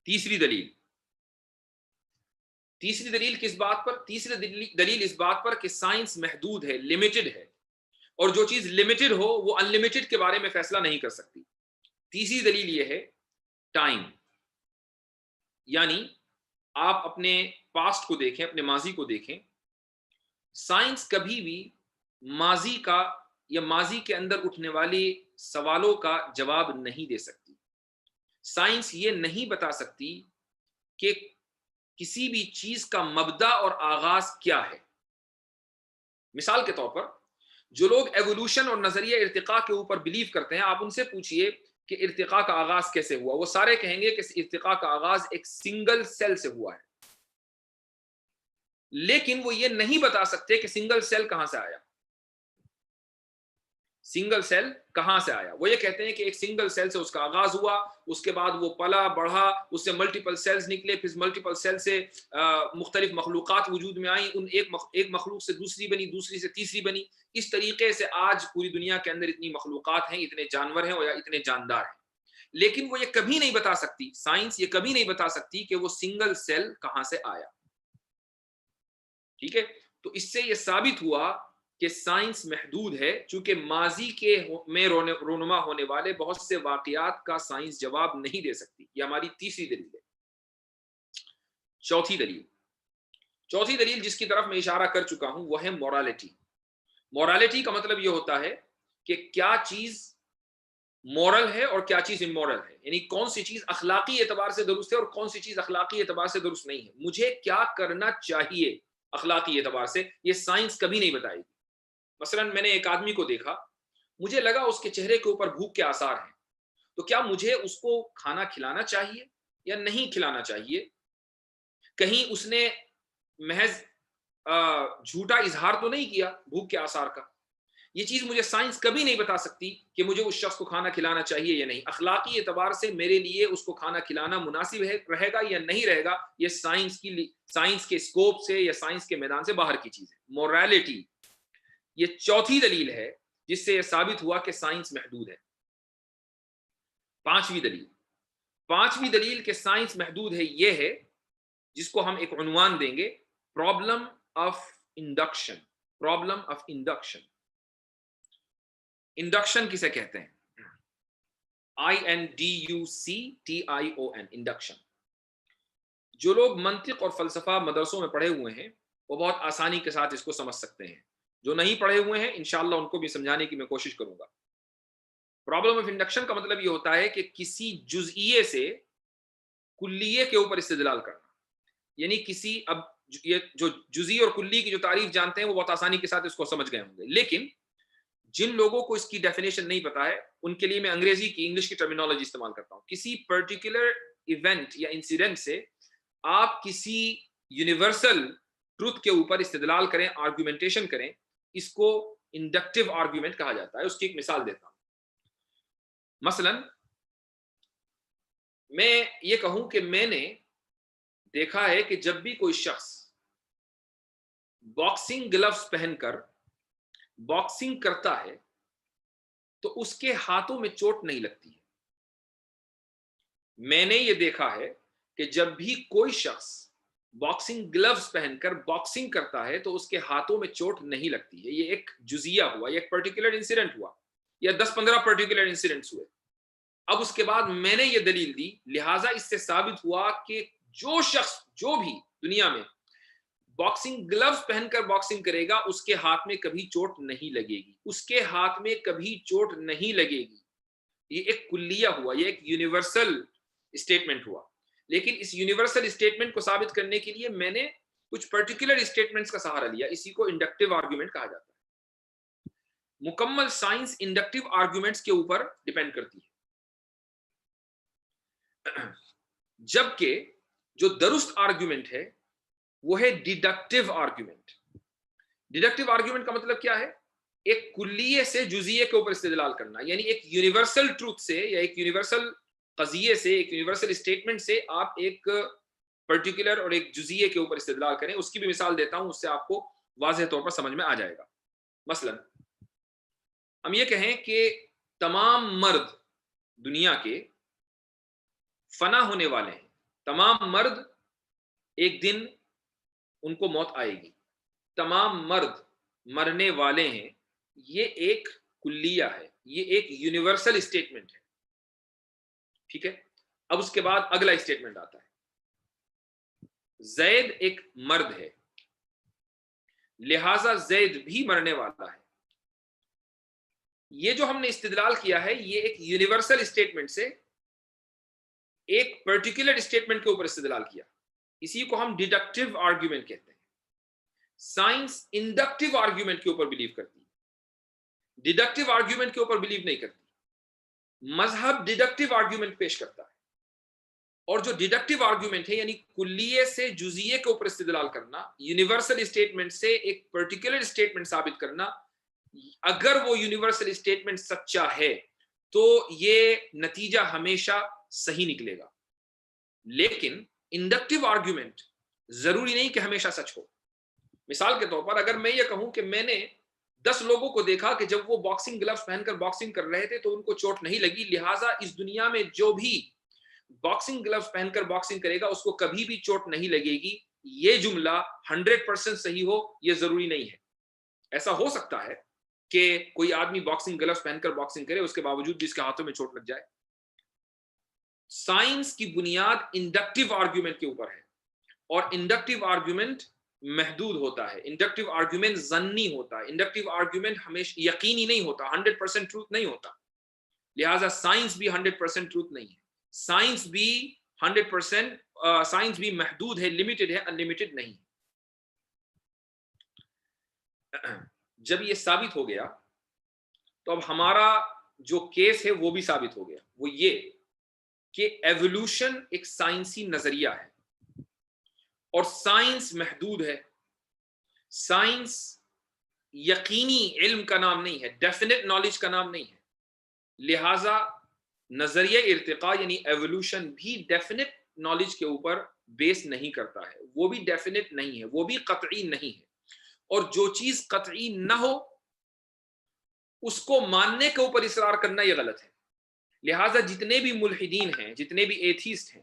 تیسری دلیل کس بات پر؟ تیسری دلیل اس بات پر کہ سائنس محدود ہے، لمیٹڈ ہے، اور جو چیز لمیٹڈ ہو وہ ان لمیٹڈ کے بارے میں فیصلہ نہیں کر سکتی. تیسری دلیل یہ ہے ٹائم. یعنی آپ اپنے پاسٹ کو دیکھیں، اپنے ماضی کو دیکھیں، سائنس کبھی بھی ماضی کا یا ماضی کے اندر اٹھنے والی سوالوں کا جواب نہیں دے سکتی. سائنس یہ نہیں بتا سکتی کہ کسی بھی چیز کا مبدا اور آغاز کیا ہے. مثال کے طور پر جو لوگ ایوولوشن اور نظریہ ارتقاء کے اوپر بلیو کرتے ہیں، آپ ان سے پوچھئے کہ ارتقاء کا آغاز کیسے ہوا، وہ سارے کہیں گے کہ ارتقاء کا آغاز ایک سنگل سیل سے ہوا ہے. لیکن وہ یہ نہیں بتا سکتے کہ سنگل سیل کہاں سے آیا. سنگل سیل کہاں سے آیا؟ وہ یہ کہتے ہیں کہ ایک سنگل سیل سے اس کا آغاز ہوا، اس کے بعد وہ پلا بڑھا، اس سے ملٹیپل سیلز نکلے، پھر ملٹیپل سیل سے مختلف مخلوقات وجود میں آئیں، ایک مخلوق سے دوسری بنی، دوسری سے تیسری بنی. اس طریقے سے آج پوری دنیا کے اندر اتنی مخلوقات ہیں، اتنے جانور ہیں یا اتنے جاندار ہیں. لیکن وہ یہ کبھی نہیں بتا سکتی، سائنس یہ کبھی نہیں بتا سکتی کہ وہ سنگل سیل کہاں سے آیا. ٹھیک ہے؟ تو اس سے یہ ثابت ہوا کہ سائنس محدود ہے، چونکہ ماضی میں رونما ہونے والے بہت سے واقعات کا سائنس جواب نہیں دے سکتی. یہ ہماری تیسری دلیل ہے. چوتھی دلیل جس کی طرف میں اشارہ کر چکا ہوں وہ ہے مورالٹی. مورالٹی کا مطلب یہ ہوتا ہے کہ کیا چیز مورل ہے اور کیا چیز امورل ہے، یعنی کون سی چیز اخلاقی اعتبار سے درست ہے اور کون سی چیز اخلاقی اعتبار سے درست نہیں ہے، مجھے کیا کرنا چاہیے اخلاقی اعتبار سے، یہ سائنس کبھی نہیں بتائے گی۔ مثلا میں نے ایک آدمی کو دیکھا، مجھے لگا اس کے چہرے کے اوپر بھوک کے آثار ہیں، تو کیا مجھے اس کو کھانا کھلانا چاہیے یا نہیں کھلانا چاہیے؟ کہیں اس نے محض جھوٹا اظہار تو نہیں کیا بھوک کے آثار کا؟ یہ چیز مجھے سائنس کبھی نہیں بتا سکتی کہ مجھے اس شخص کو کھانا کھلانا چاہیے یا نہیں۔ اخلاقی اعتبار سے میرے لیے اس کو کھانا کھلانا مناسب رہے گا یا نہیں رہے گا، یہ سائنس کے اسکوپ سے یا سائنس کے میدان سے باہر کی چیز ہے۔ موریلٹی، یہ چوتھی دلیل ہے جس سے یہ ثابت ہوا کہ سائنس محدود ہے۔ پانچویں دلیل کہ سائنس محدود ہے یہ ہے، جس کو ہم ایک عنوان دیں گے، problem of induction. Problem of induction, induction کسے کہتے ہیں؟ INDUCTION، induction. جو لوگ منطق اور فلسفہ مدرسوں میں پڑھے ہوئے ہیں وہ بہت آسانی کے ساتھ اس کو سمجھ سکتے ہیں، جو نہیں پڑھے ہوئے ہیں انشاءاللہ ان کو بھی سمجھانے کی میں کوشش کروں گا۔ پرابلم آف انڈکشن کا مطلب یہ ہوتا ہے کہ کسی جزئیے سے کلیے کے اوپر استدلال کرنا، یعنی کسی، اب یہ جو جزئی اور کلی کی جو تعریف جانتے ہیں وہ بہت آسانی کے ساتھ اس کو سمجھ گئے ہوں گے، لیکن جن لوگوں کو اس کی ڈیفینیشن نہیں پتا ہے ان کے لیے میں انگلش کی ٹرمینالوجی استعمال کرتا ہوں۔ کسی پرٹیکولر ایونٹ یا انسیڈنٹ سے آپ کسی یونیورسل ٹروتھ کے اوپر استدلال کریں، آرگومنٹیشن کریں، اس کو انڈکٹیو آرگومنٹ کہا جاتا ہے۔ اس کی ایک مثال دیتا ہوں۔ مثلا میں یہ کہوں کہ میں نے دیکھا ہے کہ جب بھی کوئی شخص باکسنگ گلوز پہن کر باکسنگ کرتا ہے تو اس کے ہاتھوں میں چوٹ نہیں لگتی ہے۔ میں نے یہ دیکھا ہے کہ جب بھی کوئی شخص باکسنگ گلوز پہن کر باکسنگ کرتا ہے تو اس کے ہاتھوں میں چوٹ نہیں لگتی ہے۔ یہ ایک جزیہ ہوا، یہ ایک پرٹیکولر انسیڈنٹ ہوا، یا 10-15 پرٹیکولر انسیڈنٹس ہوئے۔ اب اس کے بعد میں نے یہ دلیل دی، لہٰذا اس سے ثابت ہوا کہ جو شخص جو بھی دنیا میں باکسنگ گلوز پہن کر باکسنگ کرے گا اس کے ہاتھ میں کبھی چوٹ نہیں لگے گی، اس کے ہاتھ میں کبھی چوٹ نہیں لگے گی۔ یہ ایک کلیہ ہوا، یہ ایک یونیورسل اسٹیٹمنٹ ہوا، لیکن اس یونیورسل اسٹیٹمنٹ کو ثابت کرنے کے لیے میں نے کچھ پرٹیکولر اسٹیٹمنٹس کا سہارا لیا، اسی کو انڈکٹیو آرگومنٹ کہا جاتا ہے۔ مکمل سائنس انڈکٹیو آرگومنٹس کے اوپر ڈیپینڈ کرتی ہے، جبکہ جو درست آرگومنٹ ہے وہ ہے ڈیڈکٹیو آرگومنٹ۔ ڈیڈکٹیو آرگومنٹ کا مطلب کیا ہے؟ ایک کلیے سے جزئیے کے اوپر استدلال کرنا، یعنی ایک یونیورسل ٹروتھ سے یا ایک یونیورسل قضیے سے، ایک یونیورسل اسٹیٹمنٹ سے آپ ایک پرٹیکولر اور ایک جزئیے کے اوپر استدلال کریں۔ اس کی بھی مثال دیتا ہوں، اس سے آپ کو واضح طور پر سمجھ میں آ جائے گا۔ مثلا ہم یہ کہیں کہ تمام مرد دنیا کے فنا ہونے والے ہیں، تمام مرد ایک دن ان کو موت آئے گی، تمام مرد مرنے والے ہیں، یہ ایک کلیہ ہے، یہ ایک یونیورسل اسٹیٹمنٹ ہے، ٹھیک ہے۔ اب اس کے بعد اگلا اسٹیٹمنٹ آتا ہے، زید ایک مرد ہے لہذا زید بھی مرنے والا ہے۔ یہ جو ہم نے استدلال کیا ہے یہ ایک یونیورسل اسٹیٹمنٹ سے ایک پرٹیکولر اسٹیٹمنٹ کے اوپر استدلال کیا، اسی کو ہم ڈیڈکٹیو آرگومنٹ کہتے ہیں۔ سائنس انڈکٹیو آرگومنٹ کے اوپر بلیو کرتی ہے، ڈیڈکٹیو آرگومنٹ کے اوپر بلیو نہیں کرتی۔ مذہب ڈیڈکٹیو آرگومنٹ پیش کرتا ہے، اور جو ڈیڈکٹیو آرگومنٹ ہے یعنی کلیے سے جزئیے کے اوپر استدلال کرنا، یونیورسل اسٹیٹمنٹ سے ایک پرٹیکولر اسٹیٹمنٹ ثابت کرنا، اگر وہ یونیورسل اسٹیٹمنٹ سچا ہے تو یہ نتیجہ ہمیشہ صحیح نکلے گا، لیکن انڈکٹیو آرگومنٹ ضروری نہیں کہ ہمیشہ سچ ہو۔ مثال کے طور پر اگر میں یہ کہوں کہ میں نے 10 لوگوں کو دیکھا کہ جب وہ باکسنگ گلوز پہن کر باکسنگ کر رہے تھے تو ان کو چوٹ نہیں لگی، لہٰذا اس دنیا میں جو بھی باکسنگ گلوز پہن کر باکسنگ کرے گا اس کو کبھی بھی چوٹ نہیں لگے گی، یہ جملہ 100% صحیح ہو یہ ضروری نہیں ہے۔ ایسا ہو سکتا ہے کہ کوئی آدمی باکسنگ گلوز پہن کر باکسنگ کرے، اس کے باوجود بھی اس کے ہاتھوں میں چوٹ لگ جائے۔ سائنس کی بنیاد انڈکٹیو آرگومنٹ کے اوپر ہے، اور انڈکٹیو آرگومنٹ محدود ہوتا ہے، انڈکٹیو آرگیومنٹ ظنی ہوتا ہے، انڈکٹیو آرگیومنٹ ہمیشہ یقینی نہیں ہوتا، 100% ٹروتھ نہیں ہوتا. لہٰذا سائنس بھی 100% ٹروتھ نہیں ہے، سائنس بھی 100% سائنس بھی محدود ہے، لمیٹڈ ہے، انلمیٹڈ نہیں. جب یہ ثابت ہو گیا تو اب ہمارا جو کیس ہے وہ بھی ثابت ہو گیا، وہ یہ کہ ایوولوشن ایک سائنسی نظریہ ہے اور سائنس محدود ہے. سائنس یقینی علم کا نام نہیں ہے، ڈیفینٹ نالج کا نام نہیں ہے. لہٰذا نظریہ ارتقاء یعنی ایوولوشن بھی ڈیفینٹ نالج کے اوپر بیس نہیں کرتا ہے، وہ بھی ڈیفینٹ نہیں ہے، وہ بھی قطعی نہیں ہے. اور جو چیز قطعی نہ ہو اس کو ماننے کے اوپر اصرار کرنا یہ غلط ہے. لہٰذا جتنے بھی ملحدین ہیں، جتنے بھی ایتھیسٹ ہیں،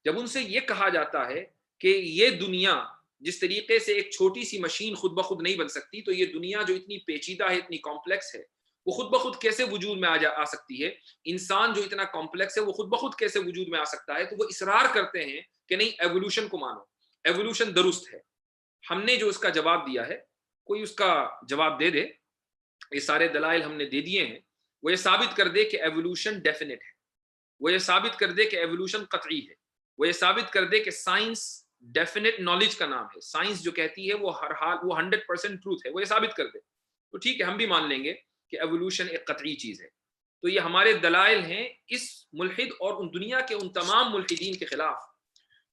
جب ان سے یہ کہا جاتا ہے کہ یہ دنیا جس طریقے سے ایک چھوٹی سی مشین خود بخود نہیں بن سکتی، تو یہ دنیا جو اتنی پیچیدہ ہے، اتنی کمپلیکس ہے، وہ خود بخود کیسے وجود میں آ سکتی ہے؟ انسان جو اتنا کمپلیکس ہے وہ خود بخود کیسے وجود میں آ سکتا ہے؟ تو وہ اصرار کرتے ہیں کہ نہیں، ایوولوشن کو مانو، ایوولوشن درست ہے. ہم نے جو اس کا جواب دیا ہے، کوئی اس کا جواب دے دے. یہ سارے دلائل ہم نے دے دیے ہیں. وہ یہ ثابت کر دے کہ ایوولوشن ڈیفینٹ ہے، وہ یہ ثابت کر دے کہ ایوولوشن قطعی ہے، وہ یہ ثابت کر دے کہ سائنس ڈیفینٹ نالج کا نام ہے، سائنس جو کہتی ہے وہ ہر حال وہ 100% ٹروتھ ہے، وہ یہ ثابت کر دے تو ٹھیک ہے، ہم بھی مان لیں گے کہ ایوولوشن ایک قطعی چیز ہے. تو یہ ہمارے دلائل ہیں اس ملحد اور ان دنیا کے ان تمام ملحدین کے خلاف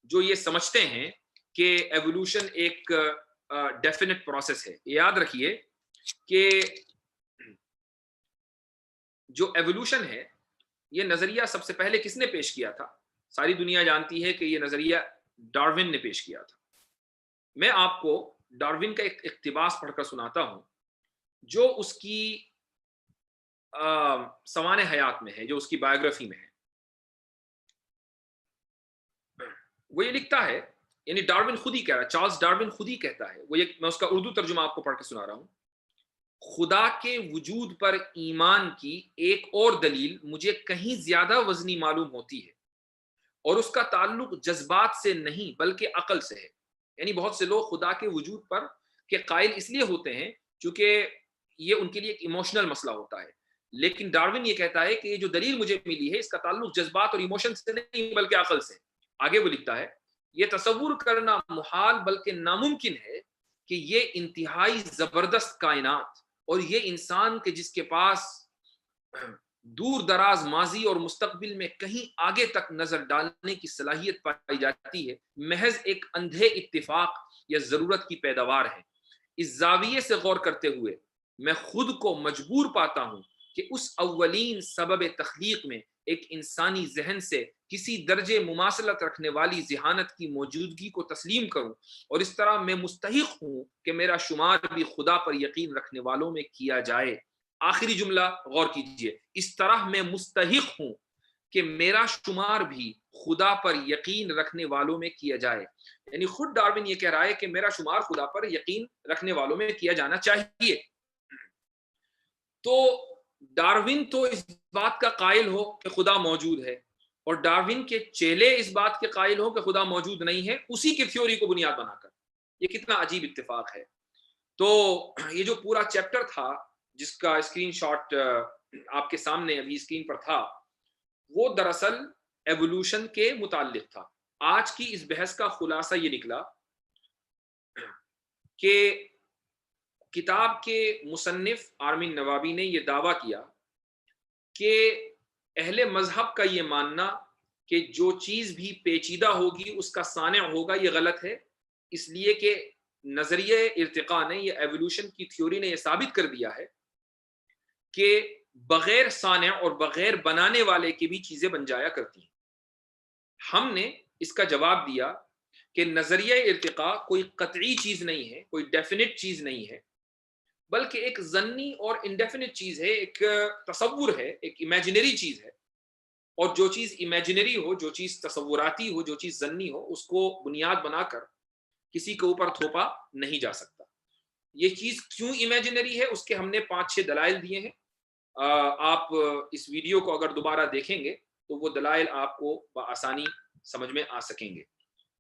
جو یہ سمجھتے ہیں کہ ایوولوشن ایک ڈیفینٹ پروسیس ہے. یاد رکھیے کہ جو ایوولوشن ہے یہ نظریہ سب سے پہلے کس نے پیش کیا تھا؟ ساری دنیا جانتی ہے کہ یہ نظریہ ڈارون نے پیش کیا تھا. میں آپ کو ڈارون کا ایک اقتباس پڑھ کر سناتا ہوں جو اس کی سوان حیات میں ہے، جو اس کی بایوگرافی میں ہے. وہ یہ لکھتا ہے، یعنی ڈارون خود ہی کہہ رہا ہے، چارلز ڈارون خود ہی کہتا ہے، میں اس کا اردو ترجمہ آپ کو پڑھ کے سنا رہا ہوں. خدا کے وجود پر ایمان کی ایک اور دلیل مجھے کہیں زیادہ وزنی معلوم ہوتی ہے اور اس کا تعلق جذبات سے نہیں بلکہ عقل سے ہے. یعنی بہت سے لوگ خدا کے وجود پر کے قائل اس لیے ہوتے ہیں چونکہ یہ ان کے لیے ایک ایموشنل مسئلہ ہوتا ہے، لیکن ڈارون یہ کہتا ہے کہ یہ جو دلیل مجھے ملی ہے اس کا تعلق جذبات اور ایموشن سے نہیں بلکہ عقل سے. آگے وہ لکھتا ہے، یہ تصور کرنا محال بلکہ ناممکن ہے کہ یہ انتہائی زبردست کائنات اور یہ انسان کے جس کے پاس دور دراز ماضی اور مستقبل میں کہیں آگے تک نظر ڈالنے کی صلاحیت پائی جاتی ہے، محض ایک اندھے اتفاق یا ضرورت کی پیداوار ہے. اس زاویے سے غور کرتے ہوئے میں خود کو مجبور پاتا ہوں کہ اس اولین سبب تخلیق میں ایک انسانی ذہن سے کسی درجے مماثلت رکھنے والی ذہانت کی موجودگی کو تسلیم کروں، اور اس طرح میں مستحق ہوں کہ میرا شمار بھی خدا پر یقین رکھنے والوں میں کیا جائے. آخری جملہ غور کیجئے، اس طرح میں مستحق ہوں کہ میرا شمار بھی خدا پر یقین رکھنے والوں میں کیا جائے. یعنی خود ڈارون یہ کہہ رہا ہے کہ میرا شمار خدا پر یقین رکھنے والوں میں کیا جانا چاہیے. تو ڈارون تو اس بات کا قائل ہو کہ خدا موجود ہے اور ڈارون کے چیلے اس بات کے قائل ہو کہ خدا موجود نہیں ہے، اسی کی تھیوری کو بنیاد بنا کر. یہ کتنا عجیب اتفاق ہے. تو یہ جو پورا چیپٹر تھا جس کا اسکرین شاٹ آپ کے سامنے ابھی اسکرین پر تھا، وہ دراصل ایوولوشن کے متعلق تھا. آج کی اس بحث کا خلاصہ یہ نکلا کہ کتاب کے مصنف آرمین نوابی نے یہ دعویٰ کیا کہ اہل مذہب کا یہ ماننا کہ جو چیز بھی پیچیدہ ہوگی اس کا صانع ہوگا یہ غلط ہے، اس لیے کہ نظریہ ارتقاء نے، یہ ایوولوشن کی تھیوری نے یہ ثابت کر دیا ہے کہ بغیر صانع اور بغیر بنانے والے کی بھی چیزیں بن جایا کرتی ہیں. ہم نے اس کا جواب دیا کہ نظریہ ارتقاء کوئی قطعی چیز نہیں ہے، کوئی ڈیفینٹ چیز نہیں ہے، بلکہ ایک ضنی اور انڈیفینٹ چیز ہے، ایک تصور ہے، ایک امیجنری چیز ہے. اور جو چیز امیجنری ہو، جو چیز تصوراتی ہو، جو چیز ضنی ہو، اس کو بنیاد بنا کر کسی کے اوپر تھوپا نہیں جا سکتا. یہ چیز کیوں امیجنری ہے اس کے ہم نے 5-6 دلائل دیے ہیں. آپ اس ویڈیو کو اگر دوبارہ دیکھیں گے تو وہ دلائل آپ کو بآسانی سمجھ میں آ سکیں گے.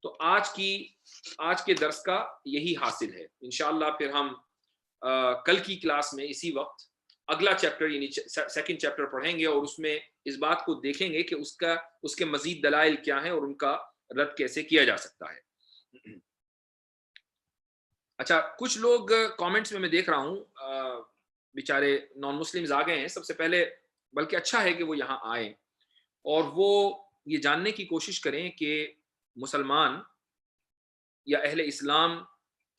تو آج کے درس کا یہی حاصل ہے. انشاءاللہ پھر ہم کل کی کلاس میں اسی وقت اگلا چیپٹر یعنی سیکنڈ چیپٹر پڑھیں گے اور اس میں اس بات کو دیکھیں گے کہ اس کے مزید دلائل کیا ہیں اور ان کا رد کیسے کیا جا سکتا ہے. اچھا، کچھ لوگ کامنٹس میں دیکھ رہا ہوں بیچارے نان مسلمز آ گئے ہیں. سب سے پہلے بلکہ اچھا ہے کہ وہ یہاں آئیں اور وہ یہ جاننے کی کوشش کریں کہ مسلمان یا اہل اسلام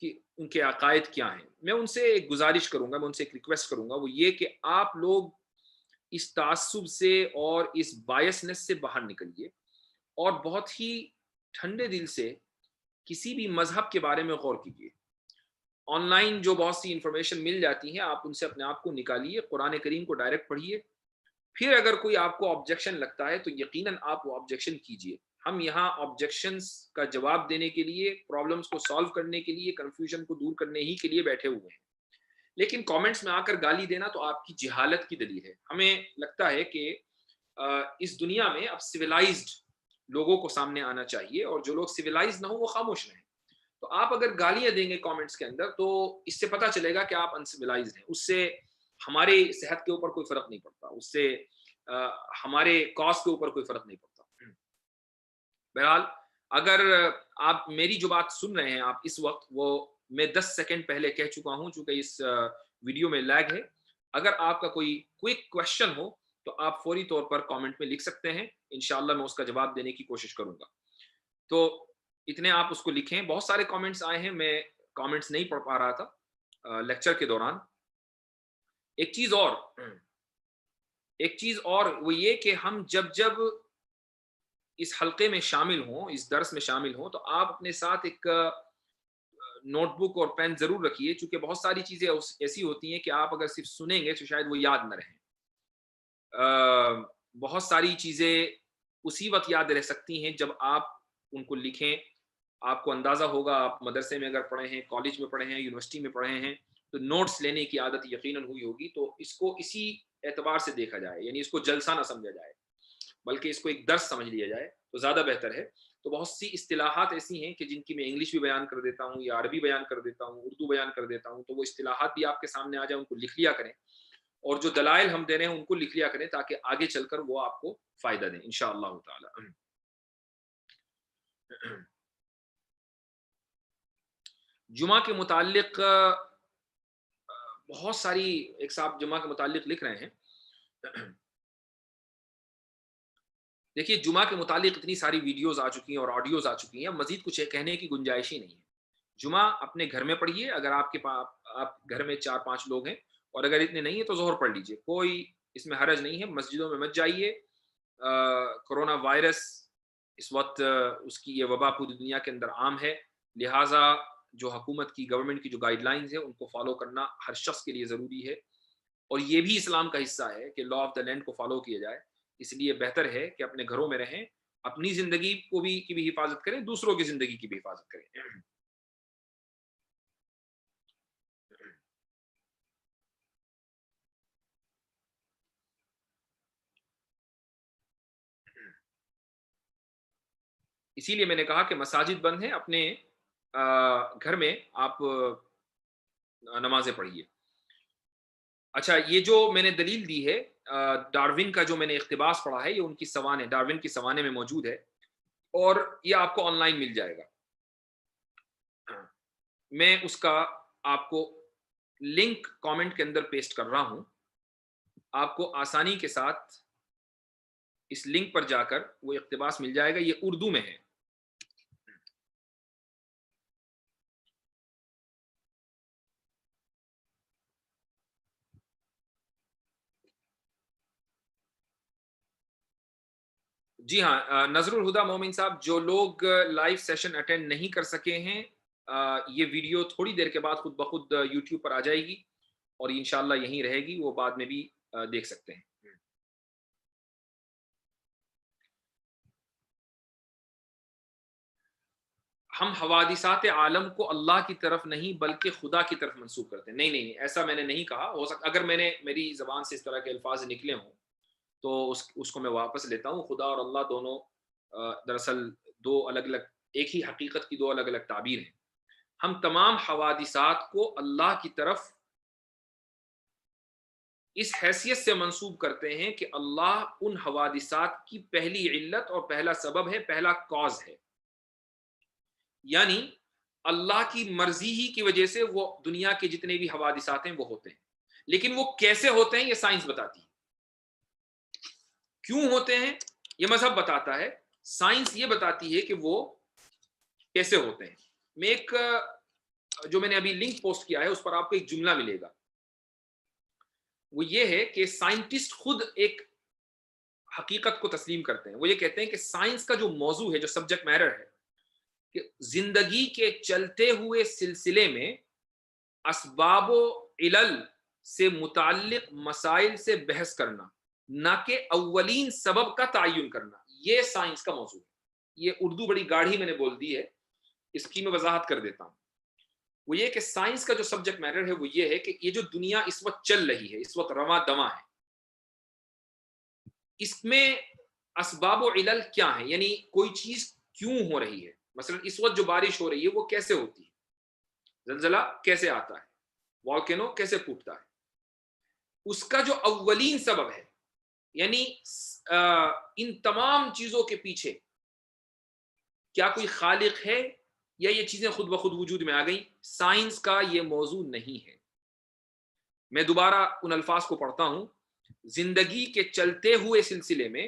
کی ان کے عقائد کیا ہیں. میں ان سے ایک گزارش کروں گا، میں ان سے ایک ریکویسٹ کروں گا، وہ یہ کہ آپ لوگ اس تعصب سے اور اس بائسنس سے باہر نکلیے اور بہت ہی ٹھنڈے دل سے کسی بھی مذہب کے بارے میں غور کیجیے. آن لائن جو بہت سی انفارمیشن مل جاتی ہیں، آپ ان سے اپنے آپ کو نکالیے، قرآن کریم کو ڈائریکٹ پڑھیے. پھر اگر کوئی آپ کو آبجیکشن لگتا ہے تو یقیناً آپ وہ آبجیکشن کیجیے. ہم یہاں آبجیکشنز کا جواب دینے کے لیے، پرابلمز کو سالو کرنے کے لیے، کنفیوژن کو دور کرنے ہی کے لیے بیٹھے ہوئے ہیں. لیکن کامنٹس میں آ کر گالی دینا تو آپ کی جہالت کی دلیل ہے. ہمیں لگتا ہے کہ اس دنیا میں اب سویلائزڈ لوگوں کو سامنے آنا چاہیے اور جو لوگ سویلائز نہ ہوں وہ خاموش رہیں. تو آپ اگر گالیاں دیں گے کامنٹس کے اندر تو اس سے پتہ چلے گا کہ آپ انسویلائزڈ ہیں. اس سے ہماری صحت کے اوپر کوئی فرق نہیں پڑتا، اس سے ہمارے کاز کے اوپر کوئی فرق نہیں پڑتا. بہرحال اگر آپ میری جو بات سن رہے ہیں آپ اس وقت، وہ میں 10 سیکنڈ پہلے کہہ چکا ہوں چونکہ اس ویڈیو میں لیگ ہے. اگر آپ کا کوئی کوئک کویشچن ہو تو آپ فوری طور پر کامنٹ میں لکھ سکتے ہیں. انشاءاللہ میں اس کا جواب دینے کی کوشش کروں گا. تو اتنے آپ اس کو لکھیں. بہت سارے کامنٹس آئے ہیں، میں کامنٹس نہیں پڑھ پا رہا تھا لیکچر کے دوران. ایک چیز اور وہ یہ کہ ہم جب اس حلقے میں شامل ہوں، اس درس میں شامل ہوں، تو آپ اپنے ساتھ ایک نوٹ بک اور پین ضرور رکھیے، چونکہ بہت ساری چیزیں ایسی ہوتی ہیں کہ آپ اگر صرف سنیں گے تو شاید وہ یاد نہ رہیں. بہت ساری چیزیں اسی وقت یاد رہ سکتی ہیں جب آپ ان کو لکھیں. آپ کو اندازہ ہوگا، آپ مدرسے میں اگر پڑھے ہیں، کالج میں پڑھے ہیں، یونیورسٹی میں پڑھے ہیں تو نوٹس لینے کی عادت یقیناً ہوئی ہوگی. تو اس کو اسی اعتبار سے دیکھا جائے، یعنی اس کو جلسہ نہ سمجھا جائے بلکہ اس کو ایک درس سمجھ لیا جائے تو زیادہ بہتر ہے. تو بہت سی اصطلاحات ایسی ہیں کہ جن کی میں انگلش بھی بیان کر دیتا ہوں یا عربی بیان کر دیتا ہوں، اردو بیان کر دیتا ہوں. تو وہ اصطلاحات بھی آپ کے سامنے آ جائیں، ان کو لکھ لیا کریں اور جو دلائل ہم دے رہے ہیں ان کو لکھ لیا کریں تاکہ آگے چل کر وہ آپ کو فائدہ دیں انشاءاللہ تعالی. جمعہ کے متعلق بہت ساری ایک صاحب جمعہ کے متعلق لکھ رہے ہیں. دیکھیے، جمعہ کے متعلق اتنی ساری ویڈیوز آ چکی ہیں اور آڈیوز آ چکی ہیں، مزید کچھ کہنے کی گنجائش ہی نہیں ہے. جمعہ اپنے گھر میں پڑھیے. اگر آپ کے پاس آپ گھر میں 4-5 لوگ ہیں اور اگر اتنے نہیں ہیں تو ظہر پڑھ لیجئے، کوئی اس میں حرج نہیں ہے. مسجدوں میں مت جائیے. کرونا وائرس اس وقت اس کی یہ وبا پوری دنیا کے اندر عام ہے، لہٰذا جو حکومت کی گورنمنٹ کی جو گائیڈ لائنز ہیں ان کو فالو کرنا ہر شخص کے لیے ضروری ہے. اور یہ بھی اسلام کا حصہ ہے کہ لا آف دا لینڈ کو فالو کیا جائے. اس لیے بہتر ہے کہ اپنے گھروں میں رہیں، اپنی زندگی کی بھی حفاظت کریں، دوسروں کی زندگی کی بھی حفاظت کریں. اسی لیے میں نے کہا کہ مساجد بند ہیں، اپنے گھر میں آپ نمازیں پڑھیے. اچھا، یہ جو میں نے دلیل دی ہے ڈارون کا جو میں نے اقتباس پڑھا ہے، یہ ان کی سوانح ڈارون کی سوانح میں موجود ہے اور یہ آپ کو آن لائن مل جائے گا. میں اس کا آپ کو لنک کامنٹ کے اندر پیسٹ کر رہا ہوں. آپ کو آسانی کے ساتھ اس لنک پر جا کر وہ اقتباس مل جائے گا. یہ اردو میں ہے. جی ہاں، نظر الہدیٰ مومن صاحب، جو لوگ لائیو سیشن اٹینڈ نہیں کر سکے ہیں، یہ ویڈیو تھوڑی دیر کے بعد خود بخود یوٹیوب پر آ جائے گی اور انشاءاللہ یہیں رہے گی، وہ بعد میں بھی دیکھ سکتے ہیں. ہم حوادثات عالم کو اللہ کی طرف نہیں بلکہ خدا کی طرف منسوب کرتے ہیں. نہیں، ایسا میں نے نہیں کہا. ہو سکتا اگر میری زبان سے اس طرح کے الفاظ نکلے ہوں تو اس کو میں واپس لیتا ہوں. خدا اور اللہ دونوں دراصل دو الگ الگ ایک ہی حقیقت کی دو الگ الگ تعبیر ہیں. ہم تمام حوادثات کو اللہ کی طرف اس حیثیت سے منسوب کرتے ہیں کہ اللہ ان حوادثات کی پہلی علت اور پہلا سبب ہے، پہلا کاز ہے. یعنی اللہ کی مرضی ہی کی وجہ سے وہ دنیا کے جتنے بھی حوادثات ہیں وہ ہوتے ہیں. لیکن وہ کیسے ہوتے ہیں یہ سائنس بتاتی ہے. کیوں ہوتے ہیں یہ مذہب بتاتا ہے، سائنس یہ بتاتی ہے کہ وہ کیسے ہوتے ہیں. میں ایک جو میں نے ابھی لنک پوسٹ کیا ہے اس پر آپ کو ایک جملہ ملے گا. وہ یہ ہے کہ سائنٹسٹ خود ایک حقیقت کو تسلیم کرتے ہیں. وہ یہ کہتے ہیں کہ سائنس کا جو موضوع ہے، جو سبجیکٹ میٹر ہے، کہ زندگی کے چلتے ہوئے سلسلے میں اسباب و علل سے متعلق مسائل سے بحث کرنا، نہ کہ اولین سبب کا تعین کرنا، یہ سائنس کا موضوع ہے. یہ اردو بڑی گاڑھی میں نے بول دی ہے، اس کی میں وضاحت کر دیتا ہوں. وہ یہ کہ سائنس کا جو سبجیکٹ میٹر ہے وہ یہ ہے کہ یہ جو دنیا اس وقت چل رہی ہے، اس وقت رواں دواں ہے، اس میں اسباب و علل کیا ہیں. یعنی کوئی چیز کیوں ہو رہی ہے. مثلا اس وقت جو بارش ہو رہی ہے وہ کیسے ہوتی ہے، زلزلہ کیسے آتا ہے، والکینو کیسے پھوٹتا ہے. اس کا جو اولین سبب ہے، یعنی ان تمام چیزوں کے پیچھے کیا کوئی خالق ہے یا یہ چیزیں خود بخود وجود میں آ گئیں، سائنس کا یہ موضوع نہیں ہے. میں دوبارہ ان الفاظ کو پڑھتا ہوں. زندگی کے چلتے ہوئے سلسلے میں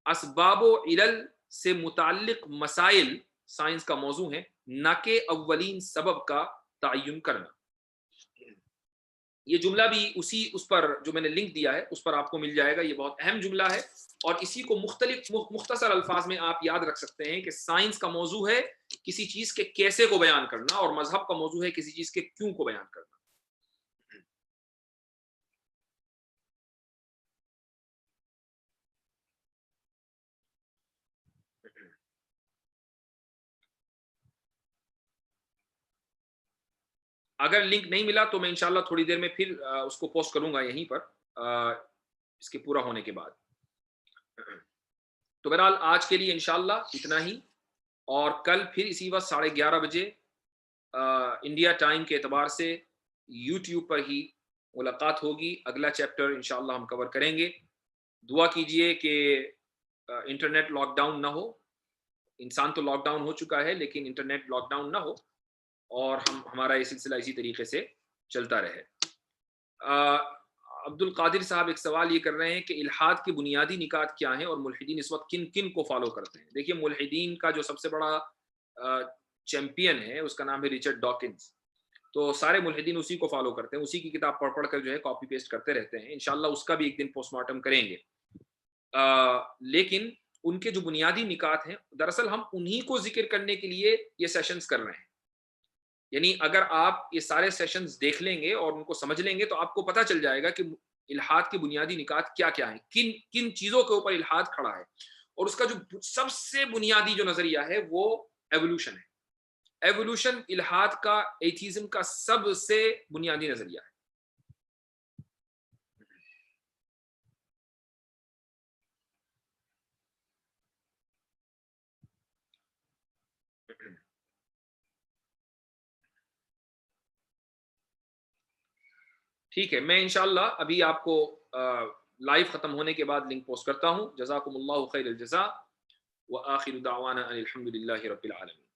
اسباب و علل سے متعلق مسائل سائنس کا موضوع ہے، نہ کہ اولین سبب کا تعین کرنا. یہ جملہ بھی اس پر جو میں نے لنک دیا ہے اس پر آپ کو مل جائے گا. یہ بہت اہم جملہ ہے اور اسی کو مختصر الفاظ میں آپ یاد رکھ سکتے ہیں کہ سائنس کا موضوع ہے کسی چیز کے کیسے کو بیان کرنا، اور مذہب کا موضوع ہے کسی چیز کے کیوں کو بیان کرنا. اگر لنک نہیں ملا تو میں انشاءاللہ تھوڑی دیر میں پھر اس کو پوسٹ کروں گا یہیں پر اس کے پورا ہونے کے بعد. تو بہرحال آج کے لیے انشاءاللہ اتنا ہی، اور کل پھر اسی وقت 11:30 بجے انڈیا ٹائم کے اعتبار سے یوٹیوب پر ہی ملاقات ہوگی. اگلا چیپٹر انشاءاللہ ہم کور کریں گے. دعا کیجئے کہ انٹرنیٹ لاک ڈاؤن نہ ہو. انسان تو لاک ڈاؤن ہو چکا ہے لیکن انٹرنیٹ لاک ڈاؤن نہ ہو، اور ہمارا یہ سلسلہ اسی طریقے سے چلتا رہے. عبد القادر صاحب ایک سوال یہ کر رہے ہیں کہ الحاد کے بنیادی نکات کیا ہیں اور ملحدین اس وقت کن کن کو فالو کرتے ہیں. دیکھیے، ملحدین کا جو سب سے بڑا چیمپئن ہے اس کا نام ہے ریچرڈ ڈاکنز. تو سارے ملحدین اسی کو فالو کرتے ہیں، اسی کی کتاب پڑھ پڑھ کر جو ہے کاپی پیسٹ کرتے رہتے ہیں. انشاءاللہ اس کا بھی ایک دن پوسٹ مارٹم کریں گے. لیکن ان کے جو بنیادی نکات ہیں، دراصل ہم انہی کو ذکر کرنے کے لیے یہ سیشنز کر رہے ہیں. یعنی اگر آپ یہ سارے سیشنز دیکھ لیں گے اور ان کو سمجھ لیں گے تو آپ کو پتہ چل جائے گا کہ الحاد کے بنیادی نکات کیا کیا ہیں، کن کن چیزوں کے اوپر الحاد کھڑا ہے. اور اس کا جو سب سے بنیادی جو نظریہ ہے وہ ایوولوشن ہے. ایوولوشن الحاد کا، ایتھیزم کا سب سے بنیادی نظریہ ہے. ٹھیک ہے، میں انشاءاللہ ابھی آپ کو لائیو ختم ہونے کے بعد لنک پوسٹ کرتا ہوں. جزاکم اللہ خیر الجزاء، وآخر دعوانا ان الحمد للہ رب العالمین.